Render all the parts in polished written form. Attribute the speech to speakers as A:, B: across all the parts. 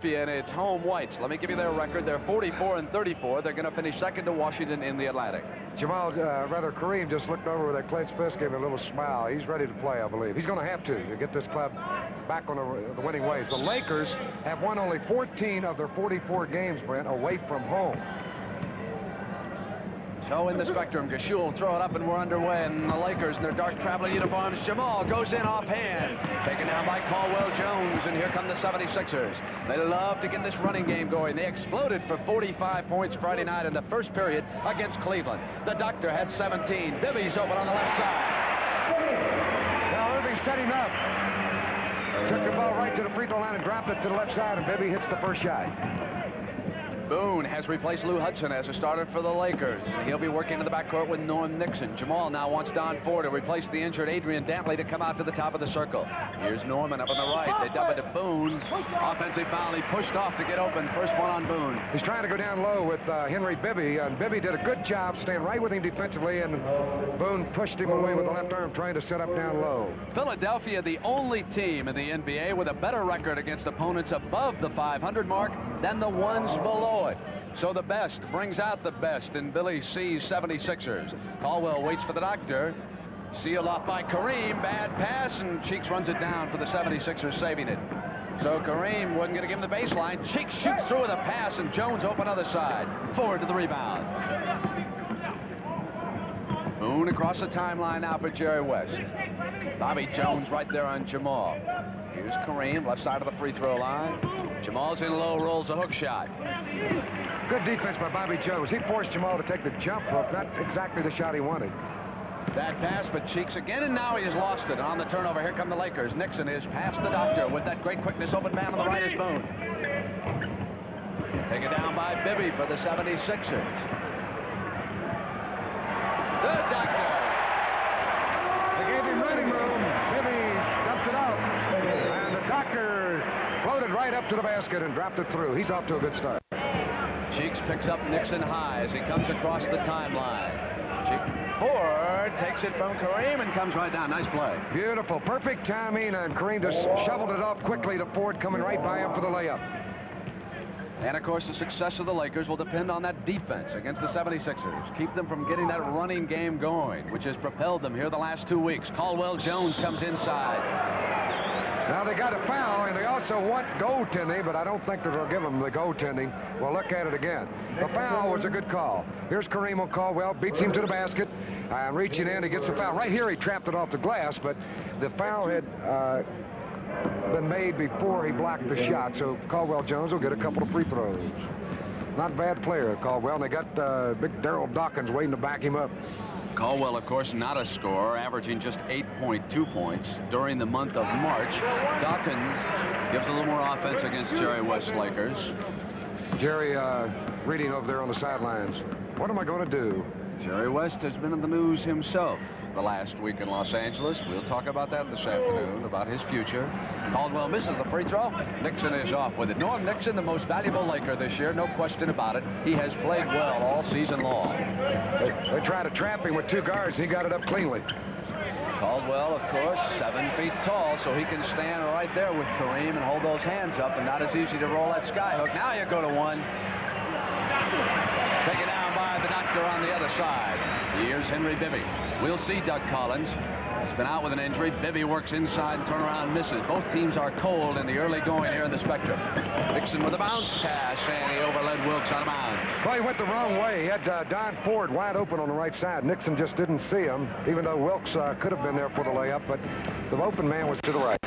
A: And it's home whites. Let me give you their record. They're 44-34. They're going to finish second to Washington in the Atlantic.
B: Kareem just looked over with that clenched fist, gave him a little smile. He's ready to play, I believe. He's going to have to get this club back on the winning ways. The Lakers have won only 14 of their 44 games, Brent, away from home.
A: So in the spectrum, Gashul will throw it up, and we're underway. And the Lakers in their dark traveling uniforms. Jamal goes in offhand. Taken down by Caldwell Jones, and here come the 76ers. They love to get this running game going. They exploded for 45 points Friday night in the first period against Cleveland. The Doctor had 17. Bibby's open on the left side.
B: Now Irving setting up. Took the ball right to the free throw line and dropped it to the left side, and Bibby hits the first shot.
A: Boone has replaced Lou Hudson as a starter for the Lakers. He'll be working in the backcourt with Norm Nixon. Jamal now wants Don Ford to replace the injured Adrian Dantley to come out to the top of the circle. Here's Norman up on the right. They dub it to Boone. Offensive foul. He pushed off to get open. First one on Boone.
B: He's trying to go down low with Henry Bibby, and Bibby did a good job staying right with him defensively, and Boone pushed him away with the left arm, trying to set up down low.
A: Philadelphia, the only team in the NBA with a better record against opponents above the 500 mark than the ones below it. So the best brings out the best in Billy C's 76ers. Caldwell waits for the Doctor. Sealed off by Kareem. Bad pass, and Cheeks runs it down for the 76ers, saving it. So Kareem wasn't going to give him the baseline. Cheeks shoots through with a pass, and Jones open other side. Forward to the rebound. Boone across the timeline now for Jerry West. Bobby Jones right there on Jamal. Here's Kareem, left side of the free throw line. Jamal's in low, rolls a hook shot.
B: Good defense by Bobby Jones. He forced Jamal to take the jump hook, not exactly the shot he wanted.
A: Bad pass, but Cheeks again, and now he has lost it. On the turnover, here come the Lakers. Nixon is past the Doctor with that great quickness. Open man on the right is Boone. Taken down by Bibby for the 76ers. The Doctor.
B: They gave him running room. Bibby dumped it out. And the Doctor floated right up to the basket and dropped it through. He's off to a good start.
A: Cheeks picks up Nixon high as he comes across the timeline. Ford takes it from Kareem and comes right down. Nice play.
B: Beautiful. Perfect timing, and Kareem just shoveled it off quickly to Ford, coming right by him for the layup.
A: And, of course, the success of the Lakers will depend on that defense against the 76ers. Keep them from getting that running game going, which has propelled them here the last 2 weeks. Caldwell Jones comes inside.
B: Now they got a foul, and they also want goaltending, but I don't think that they'll give them the goaltending. We'll look at it again. The foul was a good call. Here's Kareem on Caldwell, beats him to the basket. Reaching in, he gets the foul. Right here, he trapped it off the glass, but the foul had been made before he blocked the shot, so Caldwell Jones will get a couple of free throws. Not a bad player, Caldwell, and they got big Darryl Dawkins waiting to back him up.
A: Caldwell, of course, not a scorer, averaging just 8.2 points during the month of March. Dawkins gives a little more offense against Jerry West Lakers.
B: Jerry reading over there on the sidelines. What am I going to do?
A: Jerry West has been in the news himself the last week in Los Angeles. We'll talk about that this afternoon, about his future. Caldwell misses the free throw. Nixon is off with it. Norm Nixon, the most valuable Laker this year, no question about it. He has played well all season long.
B: They tried to trap him with two guards. He got it up cleanly.
A: Caldwell, of course, 7 feet tall, so he can stand right there with Kareem and hold those hands up, and not as easy to roll that sky hook. Now you go to one. Taken down by the Doctor on the other side. Here's Henry Bibby. We'll see Doug Collins. He's been out with an injury. Bibby works inside and turnaround misses. Both teams are cold in the early going here in the Spectrum. Nixon with a bounce pass, and he overled Wilkes on a mound.
B: Well, he went the wrong way. He had Don Ford wide open on the right side. Nixon just didn't see him, even though Wilkes could have been there for the layup, but the open man was to the right.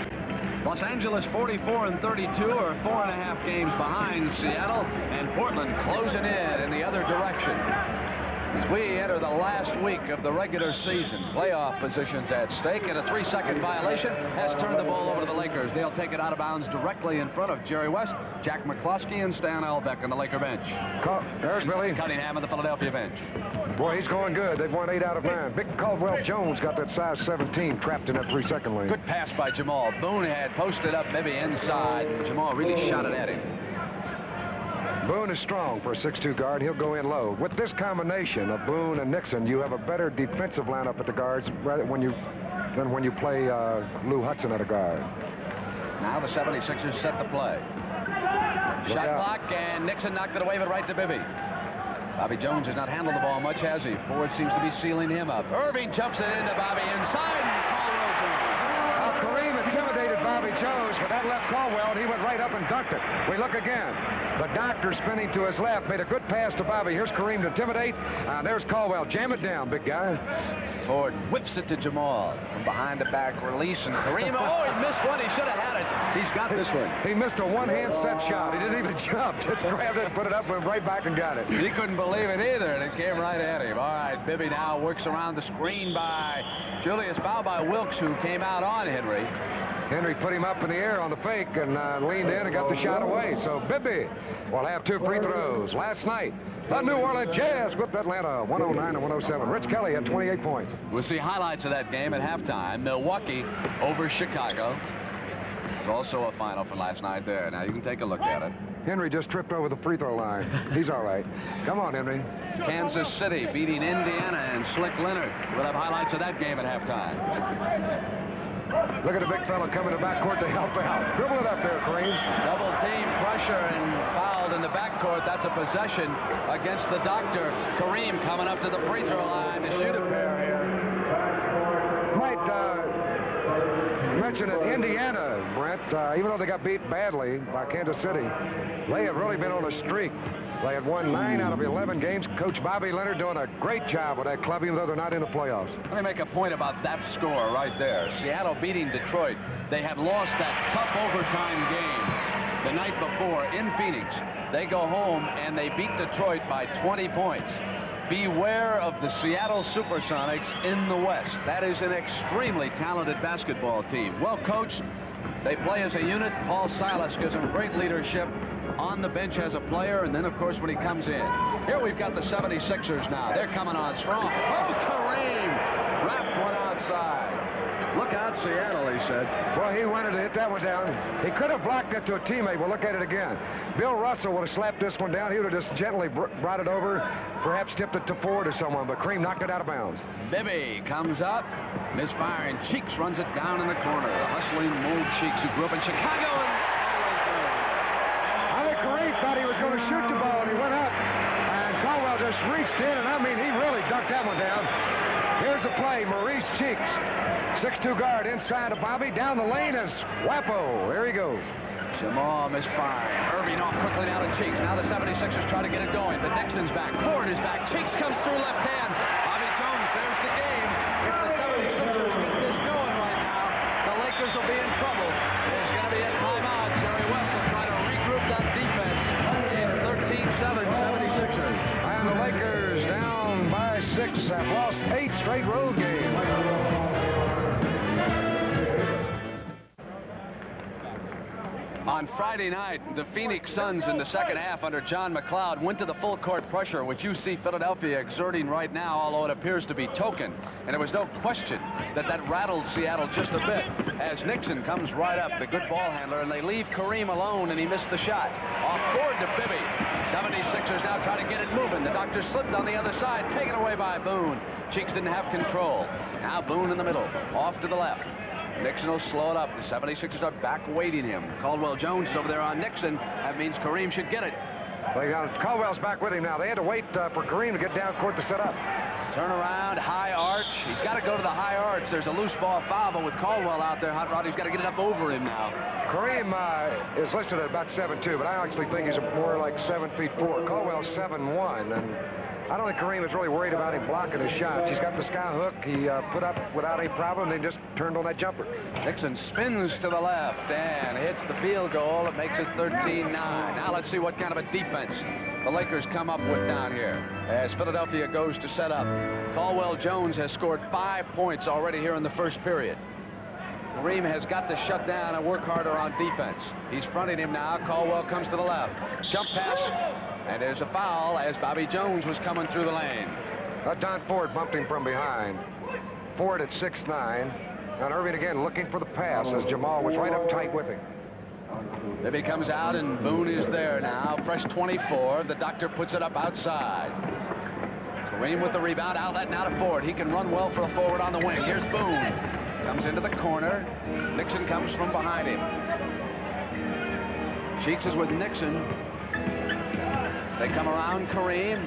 A: Los Angeles 44-32, or 4.5 games behind Seattle, and Portland closing in the other direction. As we enter the last week of the regular season, playoff positions at stake, and a 3-second violation has turned the ball over to the Lakers. They'll take it out of bounds directly in front of Jerry West, Jack McCloskey, and Stan Albeck on the Laker bench.
B: There's Billy
A: Cunningham on the Philadelphia bench.
B: Boy, he's going good. They've won 8 out of 9. Big Caldwell Jones got that size 17 trapped in that 3-second lane.
A: Good pass by Jamal. Boone had posted up maybe inside. Jamal really shot it at him.
B: Boone is strong for a 6'2 guard. He'll go in low. With this combination of Boone and Nixon, you have a better defensive lineup at the guards than when you play Lou Hudson at a guard.
A: Now the 76ers set the play. Shot clock, and Nixon knocked it away, but right to Bibby. Bobby Jones has not handled the ball much, has he? Ford seems to be sealing him up. Irving jumps it into Bobby inside, and Caldwell Jones.
B: Now Kareem intimidated Bobby Jones, but that left Caldwell, and he went right up and dunked it. We look again. The doctor spinning to his left, made a good pass to Bobby. Here's Kareem to intimidate. There's Caldwell. Jam it down, big guy.
A: Ford whips it to Jamal from behind the back release, and Kareem, oh, he missed one. He should have had it. He's got this one.
B: He missed a one-hand set shot. He didn't even jump. Just grabbed it and put it up, went right back and got it.
A: He couldn't believe it either, and it came right at him. All right, Bibby now works around the screen by Julius, fouled by Wilkes, who came out on Henry.
B: Henry put him up in the air on the fake and leaned in and got the shot away. So Bibby will have 2 free throws. Last night, the New Orleans Jazz whipped Atlanta 109-107. Rich Kelly had 28 points.
A: We'll see highlights of that game at halftime. Milwaukee over Chicago. There's also a final from last night there. Now you can take a look at it.
B: Henry just tripped over the free throw line. He's all right. Come on, Henry.
A: Kansas City beating Indiana, and Slick Leonard. We'll have highlights of that game at halftime.
B: Look at the big fella coming to the backcourt to help out. Dribble it up there, Kareem.
A: Double team pressure and fouled in the backcourt. That's a possession against the doctor. Kareem coming up to the free throw line to shoot a pair here.
B: Might mention that Indiana, Brent, even though they got beat badly by Kansas City, they have really been on a streak. They had won 9 out of 11 games. Coach Bobby Leonard doing a great job with that club, even though they're not in the playoffs.
A: Let me make a point about that score right there. Seattle beating Detroit. They had lost that tough overtime game the night before in Phoenix. They go home and they beat Detroit by 20 points. Beware of the Seattle Supersonics in the West. That is an extremely talented basketball team. Well coached. They play as a unit. Paul Silas gives them great leadership on the bench as a player, and then, of course, when he comes in. Here we've got the 76ers now. They're coming on strong. Oh, Kareem! Wrapped one outside. Look out, Seattle, he said.
B: Well, he wanted to hit that one down. He could have blocked it to a teammate. We'll look at it again. Bill Russell would have slapped this one down. He would have just gently brought it over, perhaps tipped it to Ford or someone, but Kareem knocked it out of bounds.
A: Bibby comes up, misfiring. Cheeks runs it down in the corner. The hustling old Cheeks who grew up in Chicago.
B: I think Kareem thought he was going to shoot the ball, and he went up, and Caldwell just reached in, and I mean, he really dunked that one down. Here's the play. Maurice Cheeks, 6'2" guard inside of Bobby. Down the lane is Wappo. There he goes.
A: Jamal misfiring. Irving off quickly now to Cheeks. Now the 76ers try to get it going, but Nixon's back. Ford is back. Cheeks comes through left hand. Bobby Jones, there's the game. If the 76ers get this going right now, the Lakers will be in trouble. There's going to be a timeout. Jerry West will try to regroup that defense. It's 13-7, 76ers.
B: And the Lakers down by 6 have lost 8 straight road games.
A: On Friday night, the Phoenix Suns in the second half under John McLeod went to the full court pressure, which you see Philadelphia exerting right now, although it appears to be token. And there was no question that that rattled Seattle just a bit as Nixon comes right up, the good ball handler, and they leave Kareem alone, and he missed the shot. Off Ford to Bibby. 76ers now try to get it moving. The doctor slipped on the other side, taken away by Boone. Cheeks didn't have control. Now Boone in the middle, off to the left. Nixon will slow it up. The 76ers are back waiting him. Caldwell Jones is over there on Nixon. That means Kareem should get it.
B: Caldwell's back with him now. They had to wait for Kareem to get down court to set up.
A: Turn around, high arch. He's got to go to the high arch. There's a loose ball foul, but with Caldwell out there, Hot Rod, he's got to get it up over him now.
B: Kareem is listed at about 7'2", but I actually think he's more like 7'4". Caldwell's 7'1", and I don't think Kareem is really worried about him blocking his shots. He's got the sky hook. He put up without any problem. They just turned on that jumper.
A: Nixon spins to the left and hits the field goal. It makes it 13-9. Now let's see what kind of a defense the Lakers come up with down here as Philadelphia goes to set up. Caldwell Jones has scored 5 points already here in the first period. Kareem has got to shut down and work harder on defense. He's fronting him now. Caldwell comes to the left. Jump pass. And there's a foul as Bobby Jones was coming through the lane.
B: Don Ford bumped him from behind. Ford at 6'9". And Irving again looking for the pass as Jamal was right up tight with him.
A: Bibby comes out and Boone is there now. Fresh 24. The doctor puts it up outside. Kareem with the rebound. Outlet now to Ford. He can run well for a forward on the wing. Here's Boone. Comes into the corner. Nixon comes from behind him. Cheeks is with Nixon. They come around Kareem.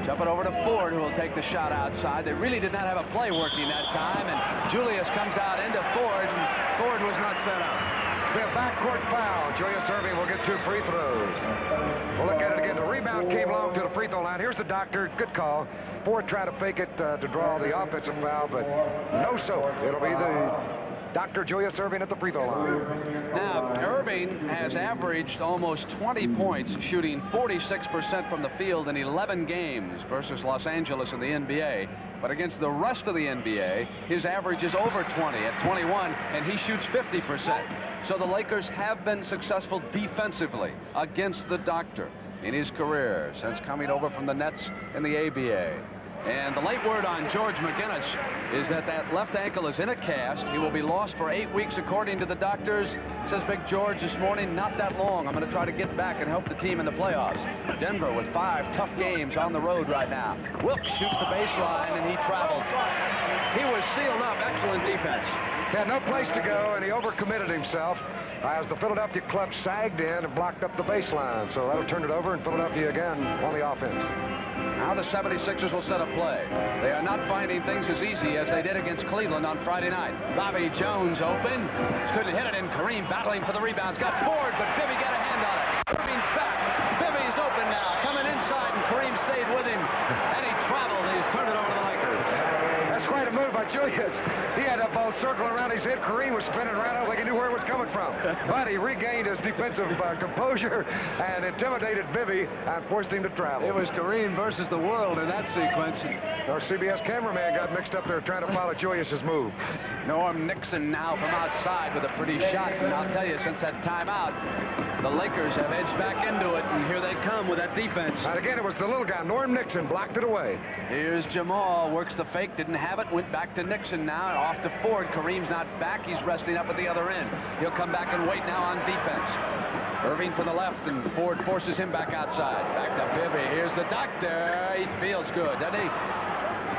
A: Jump it over to Ford, who will take the shot outside. They really did not have a play working that time, and Julius comes out into Ford, and Ford was not set up.
B: Be a backcourt foul. Julius Irving will get 2 free throws. We'll look at it again. The rebound came long to the free throw line. Here's the doctor. Good call. Ford tried to fake it to draw the offensive foul, but no so. It'll be the Dr. Julius Irving at the free throw line.
A: Now, Irving has averaged almost 20 points, shooting 46% from the field in 11 games versus Los Angeles in the NBA. But against the rest of the NBA, his average is over 20 at 21, and he shoots 50%. So the Lakers have been successful defensively against the Doctor in his career since coming over from the Nets in the ABA. And the late word on George McGinnis is that left ankle is in a cast. He will be lost for 8 weeks according to the doctors. Says Big George this morning, not that long. I'm going to try to get back and help the team in the playoffs. Denver with 5 tough games on the road right now. Wilkes shoots the baseline, and he traveled. He was sealed up. Excellent defense.
B: He had no place to go, and he overcommitted himself as the Philadelphia club sagged in and blocked up the baseline. So that'll turn it over, and Philadelphia again on the offense.
A: Now the 76ers will set a play. They are not finding things as easy as they did against Cleveland on Friday night. Bobby Jones open. Couldn't hit it, and Kareem battling for the rebounds. Got Ford, but Bibby got a hand on it. Irving's back. Bibby's open now. Coming inside, and Kareem stayed with him. And he traveled. He's turned it over to the Lakers.
B: That's quite a move by Julius. He had that ball circling around his head. Kareem was spinning around. I don't think he knew where it was coming from. But he regained his defensive composure and intimidated Bibby and forced him to travel.
A: It was Kareem versus the world in that sequence.
B: Our CBS cameraman got mixed up there trying to follow Julius's move.
A: Norm Nixon now from outside with a pretty shot. And I'll tell you, since that timeout, the Lakers have edged back into it, and here they come with that defense.
B: And again, it was the little guy, Norm Nixon, blocked it away.
A: Here's Jamal, works the fake, didn't have it, went back to Nixon now, off to Ford. Kareem's not back, he's resting up at the other end. He'll come back and wait now on defense. Irving for the left, and Ford forces him back outside. Back to Bibby, here's the doctor. He feels good, doesn't he?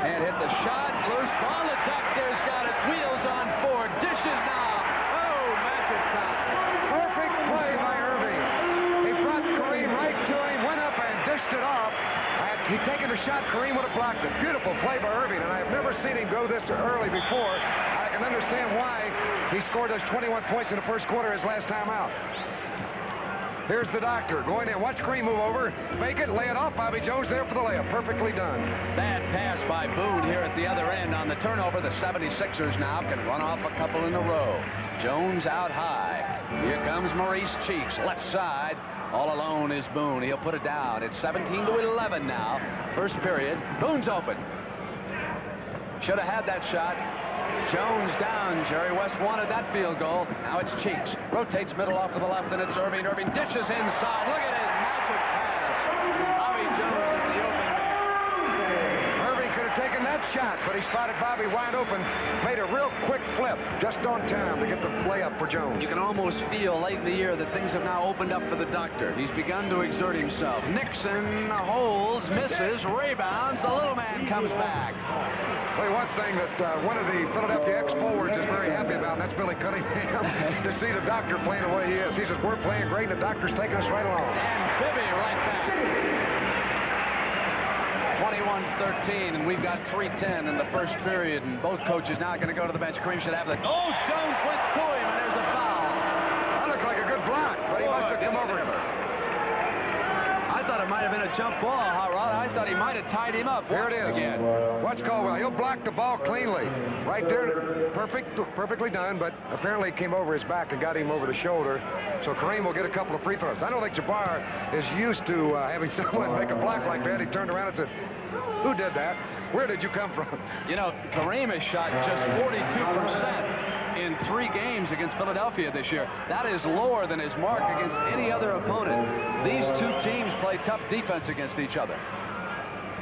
A: And hit the shot, loose ball, the doctor's got it. Wheels on Ford, dishes now. Oh, magic time.
B: Perfect play by Irving. He brought Kareem right to him, went up and dished it off. And he'd taken the shot, Kareem would have blocked it. Beautiful play by Irving, and I've never seen him go this early before. I can understand why he scored those 21 points in the first quarter his last time out. Here's the doctor going in. Watch Kareem move over. Fake it, lay it off. Bobby Jones there for the layup. Perfectly done.
A: Bad pass by Boone here at the other end on the turnover. The 76ers now can run off a couple in a row. Jones out high. Here comes Maurice Cheeks, left side. All alone is Boone. He'll put it down. It's 17-11 now. First period. Boone's open. Should have had that shot. Jones down. Jerry West wanted that field goal. Now it's Cheeks. Rotates middle off to the left, and it's Irving. Irving dishes inside. Look at his magic pass. Bobby Jones is the open man.
B: Irving could have taken that shot, but he spotted Bobby wide open. Made a real quick flip just on time to get the layup for Jones.
A: You can almost feel late in the year that things have now opened up for the doctor. He's begun to exert himself. Nixon holds, misses, rebounds. The little man comes back.
B: Well, one thing that one of the Philadelphia ex-forwards is very happy about, and that's Billy Cunningham, to see the doctor playing the way he is. He says, we're playing great, and the doctor's taking us right along.
A: And Bibby right back. 21-13, and we've got 3:10 in the first period, and both coaches now going to go to the bench. Kareem should have the... Oh, Jones went to him, and there's a foul.
B: That looked like a good block, but he must have come over him.
A: I thought it might have been a jump ball, Harrod. I thought he might have tied him up.
B: Here it is again. Watch Caldwell. He'll block the ball cleanly. Right there, perfectly done, but apparently it came over his back and got him over the shoulder. So Kareem will get a couple of free throws. I don't think Jabbar is used to having someone make a block like that. He turned around and said, who did that? Where did you come from?
A: You know, Kareem has shot just 42% in 3 games against Philadelphia this year. That is lower than his mark against any other opponent. These two teams play tough defense against each other.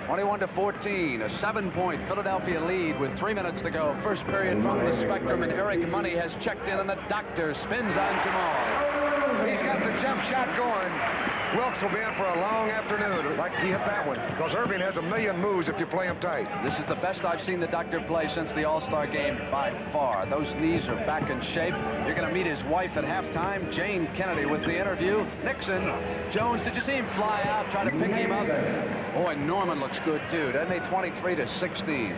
A: 21-14, a 7-point Philadelphia lead with 3 minutes to go. First period from the Spectrum, and Eric Money has checked in, and the doctor spins on Jamal.
B: He's got the jump shot going. Wilkes will be in for a long afternoon, like he hit that one, because Irving has a million moves if you play him tight.
A: This is the best I've seen the doctor play since the All-Star game by far. Those knees are back in shape. You're going to meet his wife at halftime, Jane Kennedy, with the interview. Nixon, Jones, did you see him fly out, try to pick him up? Boy, Norman looks good, too, doesn't he? 23-16.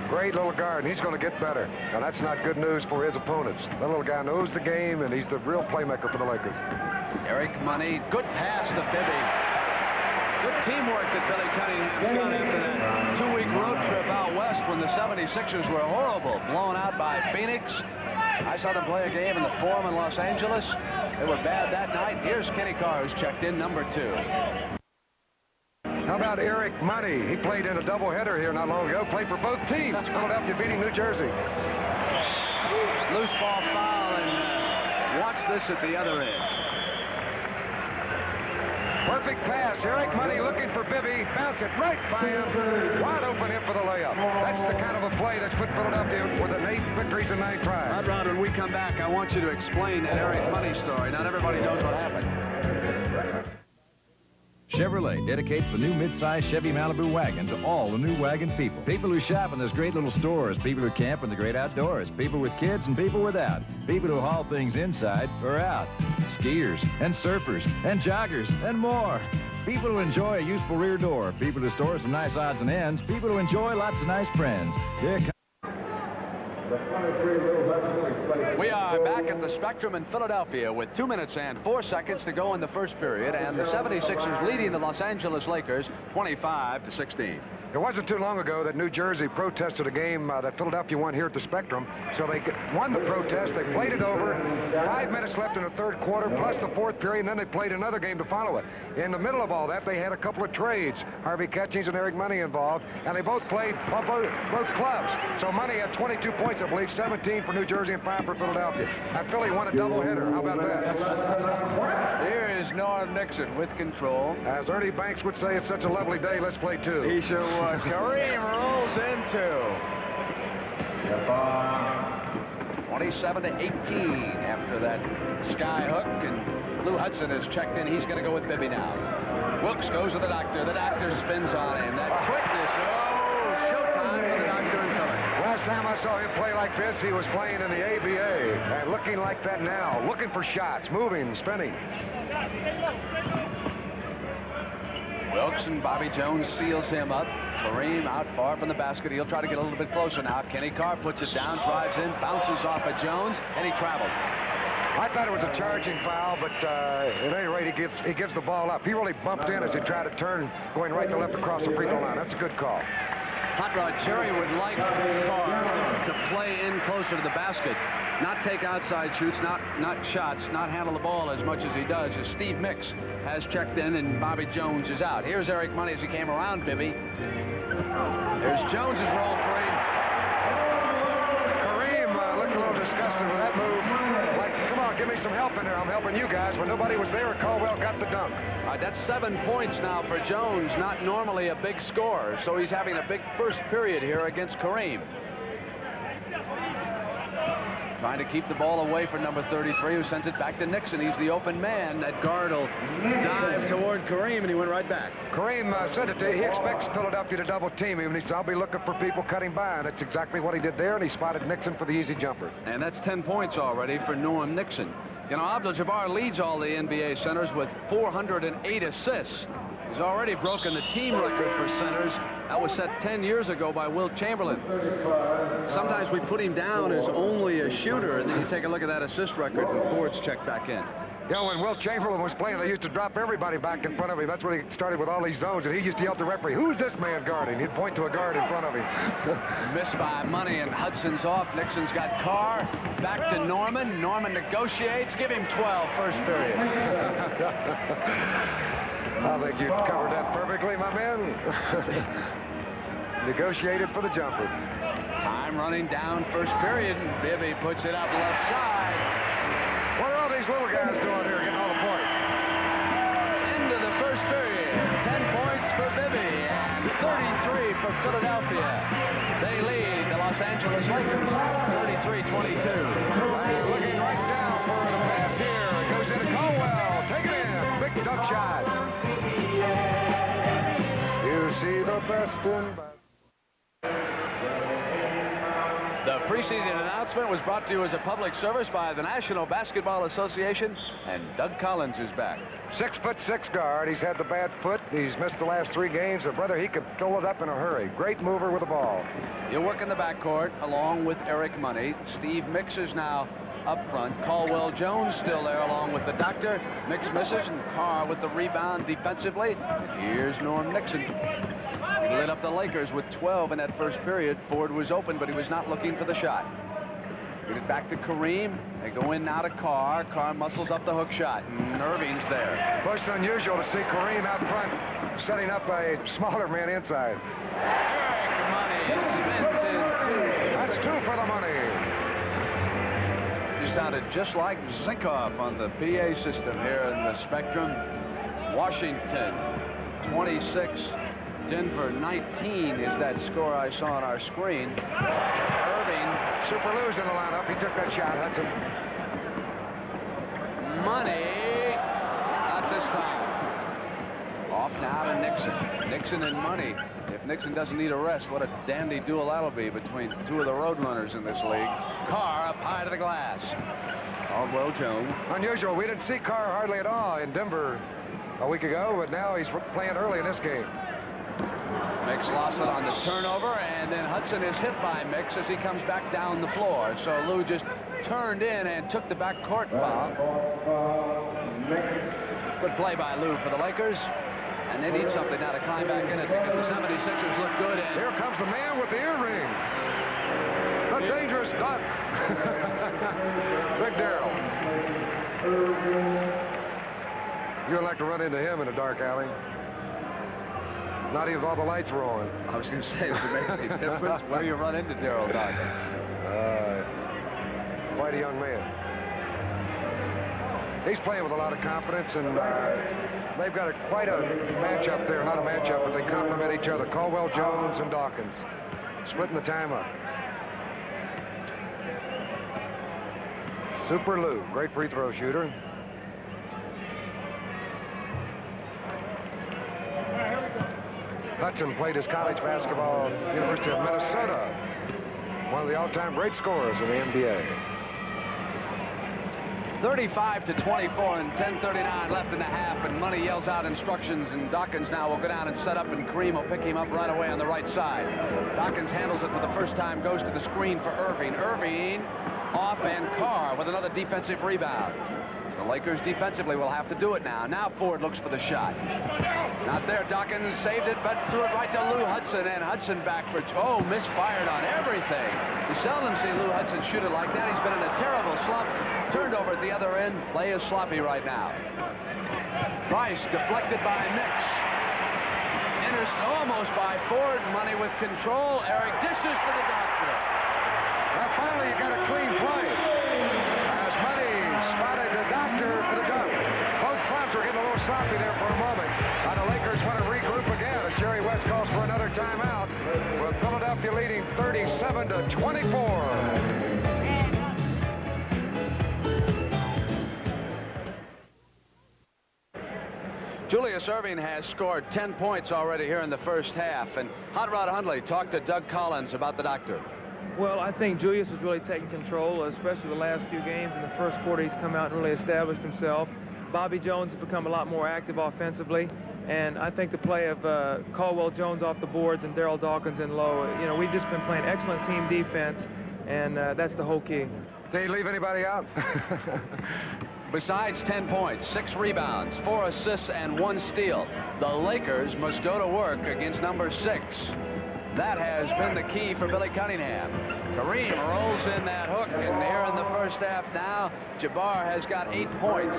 B: Great little guard, and he's going to get better. And that's not good news for his opponents. That little guy knows the game, and he's the real playmaker for the Lakers.
A: Eric Money, good pass to Bibby. Good teamwork that Billy Cunningham's got after that two-week road trip out west when the 76ers were horrible, blown out by Phoenix. I saw them play a game in the Forum in Los Angeles. They were bad that night. Here's Kenny Carr, who's checked in, number 2.
B: How about Eric Money? He played in a doubleheader here not long ago. Played for both teams. Philadelphia beating New Jersey.
A: Loose ball foul, and watch this at the other end.
B: Perfect pass. Eric Money looking for Bibby. Bounce it right by him. Wide open in for the layup. That's the kind of a play that's put Philadelphia with an 8 victories and 9 tries.
A: Rod, when we come back, I want you to explain that Eric Money story. Not everybody knows what happened.
C: Chevrolet dedicates the new midsize Chevy Malibu wagon to all the new wagon people. People who shop in this great little stores, people who camp in the great outdoors, people with kids and people without, people who haul things inside or out, skiers and surfers and joggers and more. People who enjoy a useful rear door, people who store some nice odds and ends, people who enjoy lots of nice friends.
A: We are back at the Spectrum in Philadelphia with 2 minutes and 4 seconds to go in the first period, and the 76ers leading the Los Angeles Lakers 25-16.
B: It wasn't too long ago that New Jersey protested a game that Philadelphia won here at the Spectrum. So they won the protest. They played it over. 5 minutes left in the third quarter, plus the fourth period, and then they played another game to follow it. In the middle of all that, they had a couple of trades. Harvey Catchings and Eric Money involved, and they both played on both clubs. So Money had 22 points, I believe, 17 for New Jersey and 5 for Philadelphia. And Philly won a doubleheader. How about that?
A: Here is Norm Nixon with control.
B: As Ernie Banks would say, it's such a lovely day, let's play 2.
A: He sure would. Kareem rolls into 27-18 after that sky hook, and Lou Hudson has checked in. He's going to go with Bibby now. Wilkes goes to the doctor. The doctor spins on him. That quickness. Oh, showtime for the doctor in Philly.
B: Last time I saw him play like this, he was playing in the ABA, and looking like that now, looking for shots, moving, spinning.
A: Wilkes and Bobby Jones seals him up. Kareem out far from the basket. He'll try to get a little bit closer now. Kenny Carr puts it down, drives in, bounces off of Jones, and he traveled.
B: I thought it was a charging foul, but at any rate, he gives the ball up. He really bumped in as he tried to turn, going right to left across the free throw line. That's a good call.
A: Hot Rod Cherry would like Carr to play in closer to the basket, not take outside shoots, not shots, not handle the ball as much as he does. As Steve Mix has checked in and Bobby Jones is out. Here's Eric Money as he came around Bibby. There's Jones's roll free.
B: Kareem looked a little disgusted with that move. Like, come on, give me some help in there. I'm helping you guys. When nobody was there, Caldwell got the dunk.
A: That's 7 points now for Jones, not normally a big scorer. So he's having a big first period here against Kareem. Trying to keep the ball away for number 33, who sends it back to Nixon. He's the open man. That guard will dive toward Kareem, and he went right back.
B: Kareem said it. He expects Philadelphia to double team him, and he said, I'll be looking for people cutting by, and that's exactly what he did there, and he spotted Nixon for the easy jumper.
A: And that's 10 points already for Norm Nixon. You know, Abdul-Jabbar leads all the NBA centers with 408 assists. He's already broken the team record for centers. That was set 10 years ago by Wilt Chamberlain. Sometimes we put him down as only a shooter, and then you take a look at that assist record, and Ford's checked back in.
B: You know, when Wilt Chamberlain was playing, they used to drop everybody back in front of him. That's when he started with all these zones, and he used to yell at the referee, who's this man guarding? He'd point to a guard in front of him.
A: Missed by Money, and Hudson's off. Nixon's got Carr. Back to Norman. Norman negotiates. Give him 12 first period.
B: I think you covered that perfectly, my man. Negotiated for the jumper.
A: Time running down first period, and Bibby puts it up left side.
B: What are all these little guys doing here getting all the points?
A: End of the first period. 10 points for Bibby and 33 for Philadelphia. They lead the Los Angeles Lakers 33-22.
B: Looking right down for the pass here. It goes into Caldwell. Take it in. Big Duck shot. You see the best in...
A: The preceding announcement was brought to you as a public service by the National Basketball Association, and Doug Collins is back.
B: 6'6" guard. He's had the bad foot. He's missed the last 3 games. But brother, he could fill it up in a hurry. Great mover with the ball.
A: He'll work in the backcourt along with Eric Money. Steve Mix is now up front. Caldwell Jones still there along with the doctor. Mix misses, and Carr with the rebound defensively. And here's Norm Nixon. He lit up the Lakers with 12 in that first period. Ford was open, but he was not looking for the shot. Get it back to Kareem. They go in now to Carr. Carr muscles up the hook shot, and Irving's there.
B: Most unusual to see Kareem out front, setting up a smaller man inside.
A: Eric Money spins in 2.
B: That's 2 for the money.
A: He sounded just like Zinkoff on the PA system here in the Spectrum. Washington 26. Denver 19 is that score I saw on our screen. Irving.
B: Super Lou's in the lineup. He took that shot, Hudson.
A: Money. Not this time. Off now to Nixon. Nixon and Money. If Nixon doesn't need a rest, what a dandy duel that'll be between 2 of the road runners in this league. Carr up high to the glass. Caldwell Jones.
B: Unusual. We didn't see Carr hardly at all in Denver a week ago, but now he's playing early in this game.
A: Mix lost it on the turnover, and then Hudson is hit by Mix as he comes back down the floor. So Lou just turned in and took the back court foul. Good play by Lou for the Lakers. And they need something now to climb back in it because the 76ers look good. And
B: here comes the man with the earring. The dangerous duck. Big Darrell. You would like to run into him in a dark alley. Not even if all the lights were on.
A: I was going to say, does it make any difference where you run into Darrell, Doc?
B: Quite a young man. He's playing with a lot of confidence, and they've got quite a matchup there. Not a matchup, but they complement each other. Caldwell Jones and Dawkins splitting the time up. Super Lou, great free throw shooter. Hudson played his college basketball at the University of Minnesota. One of the all-time great scorers in the NBA.
A: 35-24 and 10:39 left in the half, and Money yells out instructions, and Dawkins now will go down and set up, and Kareem will pick him up right away on the right side. Dawkins handles it for the first time, goes to the screen for Irving. Irving off, and Carr with another defensive rebound. The Lakers defensively will have to do it now. Now Ford looks for the shot. Not there. Dawkins saved it, but threw it right to Lou Hudson, and Hudson back for, misfired on everything. You seldom see Lou Hudson shoot it like that. He's been in a terrible slump. Turned over at the other end. Play is sloppy right now. Price deflected by Mix. Almost by Ford. Money with control. Eric dishes to the doctor.
B: Now finally you got a clean play. As Money spotted the doctor for the dunk. Both clubs were getting a little sloppy there for a moment. Now the Lakers want to regroup again as Jerry West calls for another timeout. With Philadelphia leading 37-24.
A: Julius Irving has scored 10 points already here in the first half. And Hot Rod Hundley talked to Doug Collins about the doctor.
D: Well, I think Julius has really taken control, especially the last few games. In the first quarter, he's come out and really established himself. Bobby Jones has become a lot more active offensively. And I think the play of Caldwell Jones off the boards and Darrell Dawkins in low, we've just been playing excellent team defense, and that's the whole key.
B: Did he leave anybody out?
A: Besides 10 points, 6 rebounds, 4 assists, and 1 steal, the Lakers must go to work against number 6. That has been the key for Billy Cunningham. Kareem rolls in that hook, and here in the first half now, Jabbar has got 8 points.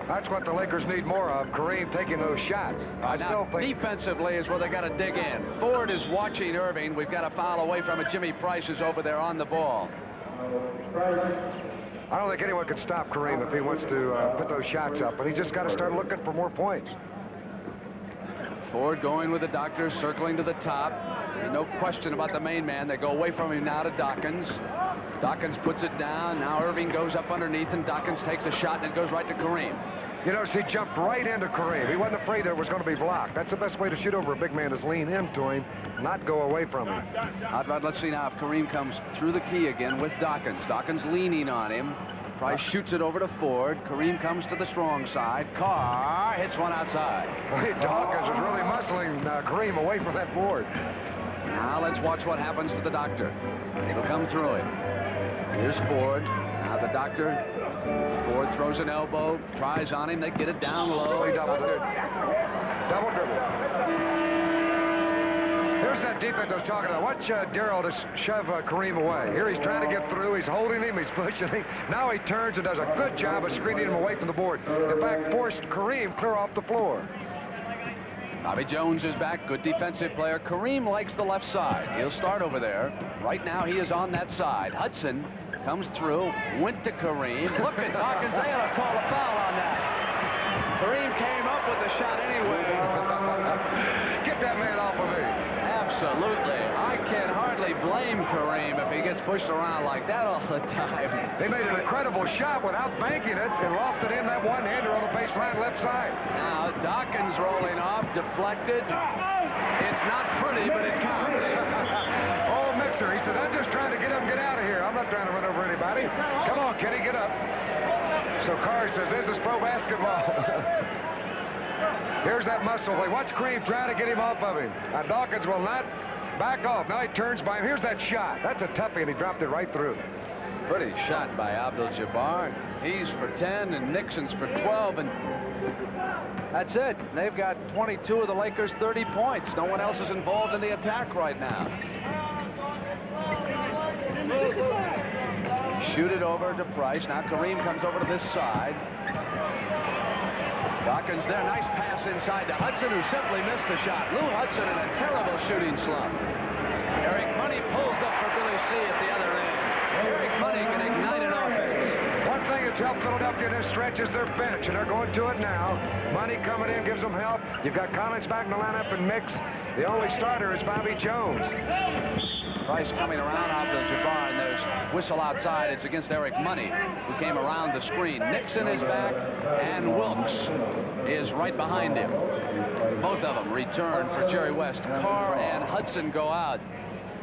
B: That's what the Lakers need more of, Kareem taking those shots. I still think
A: defensively is where they got to dig in. Ford is watching Irving. We've got a foul away from it. Jimmy Price is over there on the ball.
B: I don't think anyone can stop Kareem if he wants to put those shots up, but he's just got to start looking for more points.
A: Ford going with the doctor, circling to the top. No question about the main man. They go away from him now to Dawkins. Dawkins puts it down. Now Irving goes up underneath, and Dawkins takes a shot, and it goes right to Kareem.
B: You notice he jumped right into Kareem. He wasn't afraid that it was going to be blocked. That's the best way to shoot over a big man, is lean into him, not go away from him.
A: Hot Rod, let's see now if Kareem comes through the key again with Dawkins. Dawkins leaning on him. Price shoots it over to Ford. Kareem comes to the strong side. Carr hits one outside.
B: Dawkins is really muscling Kareem away from that board.
A: Now let's watch what happens to the Doctor. It'll come through him. Here's Ford. Now the Doctor. Ford throws an elbow, tries on him. They get it down low.
B: Double dribble. Here's that defense I was talking about. Watch Darrell just shove Kareem away. Here he's trying to get through. He's holding him. He's pushing him. Now he turns and does a good job of screening him away from the board. In fact, forced Kareem clear off the floor.
A: Bobby Jones is back. Good defensive player. Kareem likes the left side. He'll start over there. Right now he is on that side. Hudson comes through, went to Kareem. Look at Dawkins. They ought to call a foul on that. Kareem came up with the shot anyway.
B: Get that man off of me.
A: Absolutely. I can hardly blame Kareem if he gets pushed around like that all the time.
B: They made an incredible shot without banking it and lofted in that one-hander on the baseline left side.
A: Now Dawkins rolling off, deflected. It's not pretty, but it counts.
B: Oh, Mixer, he says, I'm just trying to get up and get out of here. I'm not trying to run over anybody. Come on, Kenny, get up. So Carr says, this is pro basketball. Here's that muscle play. Watch Kareem trying to get him off of him. Now Dawkins will not back off. Now he turns by him. Here's that shot. That's a toughie, and he dropped it right through.
A: Pretty shot by Abdul-Jabbar. He's for 10, and Nixon's for 12, and that's it. They've got 22 of the Lakers' 30 points. No one else is involved in the attack right now. Shoot it over to Price. Now Kareem comes over to this side. Dawkins there. Nice pass inside to Hudson, who simply missed the shot. Lou Hudson in a terrible shooting slump. Eric Money pulls up for Billy C at the other end. Eric Money can ignite an offense.
B: One thing that's helped Philadelphia in this stretch is their bench, and they're going to it now. Money coming in gives them help. You've got Collins back in the lineup and Mix. The only starter is Bobby Jones.
A: Price coming around Abdul-Jabbar, and there's whistle outside. It's against Eric Money, who came around the screen. Nixon is back, and Wilkes is right behind him. Both of them return for Jerry West. Carr and Hudson go out.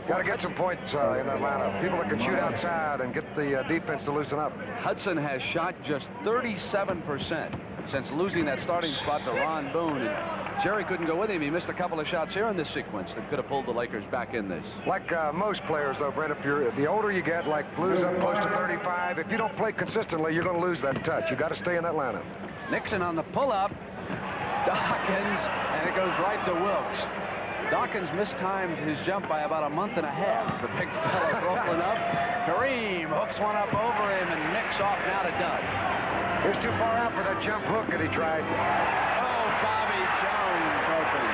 B: Got to get some points in Atlanta. People that can shoot outside and get the defense to loosen up.
A: Hudson has shot just 37% since losing that starting spot to Ron Boone. And Jerry couldn't go with him. He missed a couple of shots here in this sequence that could have pulled the Lakers back in this.
B: Like most players, though, Brent, if you're the older you get, like Blues up close to 35, if you don't play consistently, you're going to lose that touch. You got to stay in Atlanta.
A: Nixon on the pull-up. Dawkins, and it goes right to Wilkes. Dawkins mistimed his jump by about a month and a half. The big fella rolling up. Kareem hooks one up over him, and Nick's off now to Doug.
B: He was too far out for that jump hook that he tried.
A: Oh, Bobby Jones open.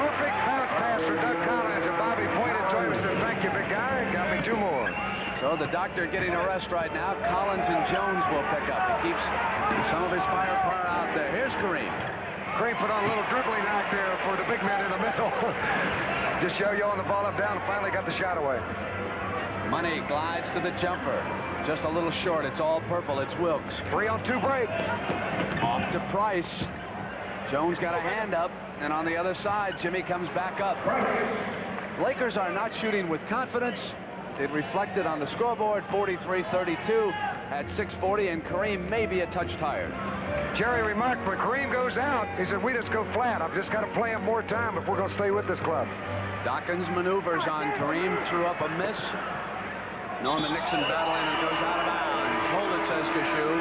B: Perfect bounce pass for Doug Collins, and Bobby pointed to him and said, thank you, big guy, and got me two more.
A: So the Doctor getting a rest right now. Collins and Jones will pick up. He keeps some of his firepower out there. Here's Kareem.
B: Kareem put on a little dribbling act there for the big man in the middle. Just yo-yoing the ball up down and finally got the shot away.
A: Money glides to the jumper. Just a little short. It's all purple. It's Wilkes.
B: 3-on-2 break.
A: Off to Price. Jones got a hand up. And on the other side, Jimmy comes back up. Lakers are not shooting with confidence. It reflected on the scoreboard, 43-32 at 6:40, and Kareem may be a touch tired.
B: Jerry remarked, when Kareem goes out, he said, we just go flat. I've just got to play him more time if we're going to stay with this club.
A: Dawkins maneuvers on Kareem, threw up a miss. Norman Nixon battling and goes out of bounds. Hold it, says Kashu.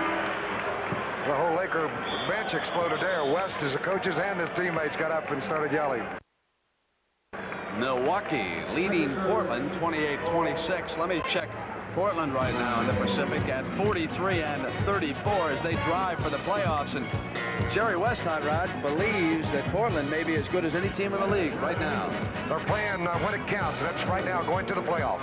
B: The whole Laker bench exploded there. West, as the coaches and his teammates, got up and started yelling.
A: Milwaukee leading Portland 28-26. Let me check Portland right now in the Pacific at 43-34 as they drive for the playoffs. And Jerry West, Hot Rod, believes that Portland may be as good as any team in the league right now.
B: They're playing when it counts. That's right now going to the playoff.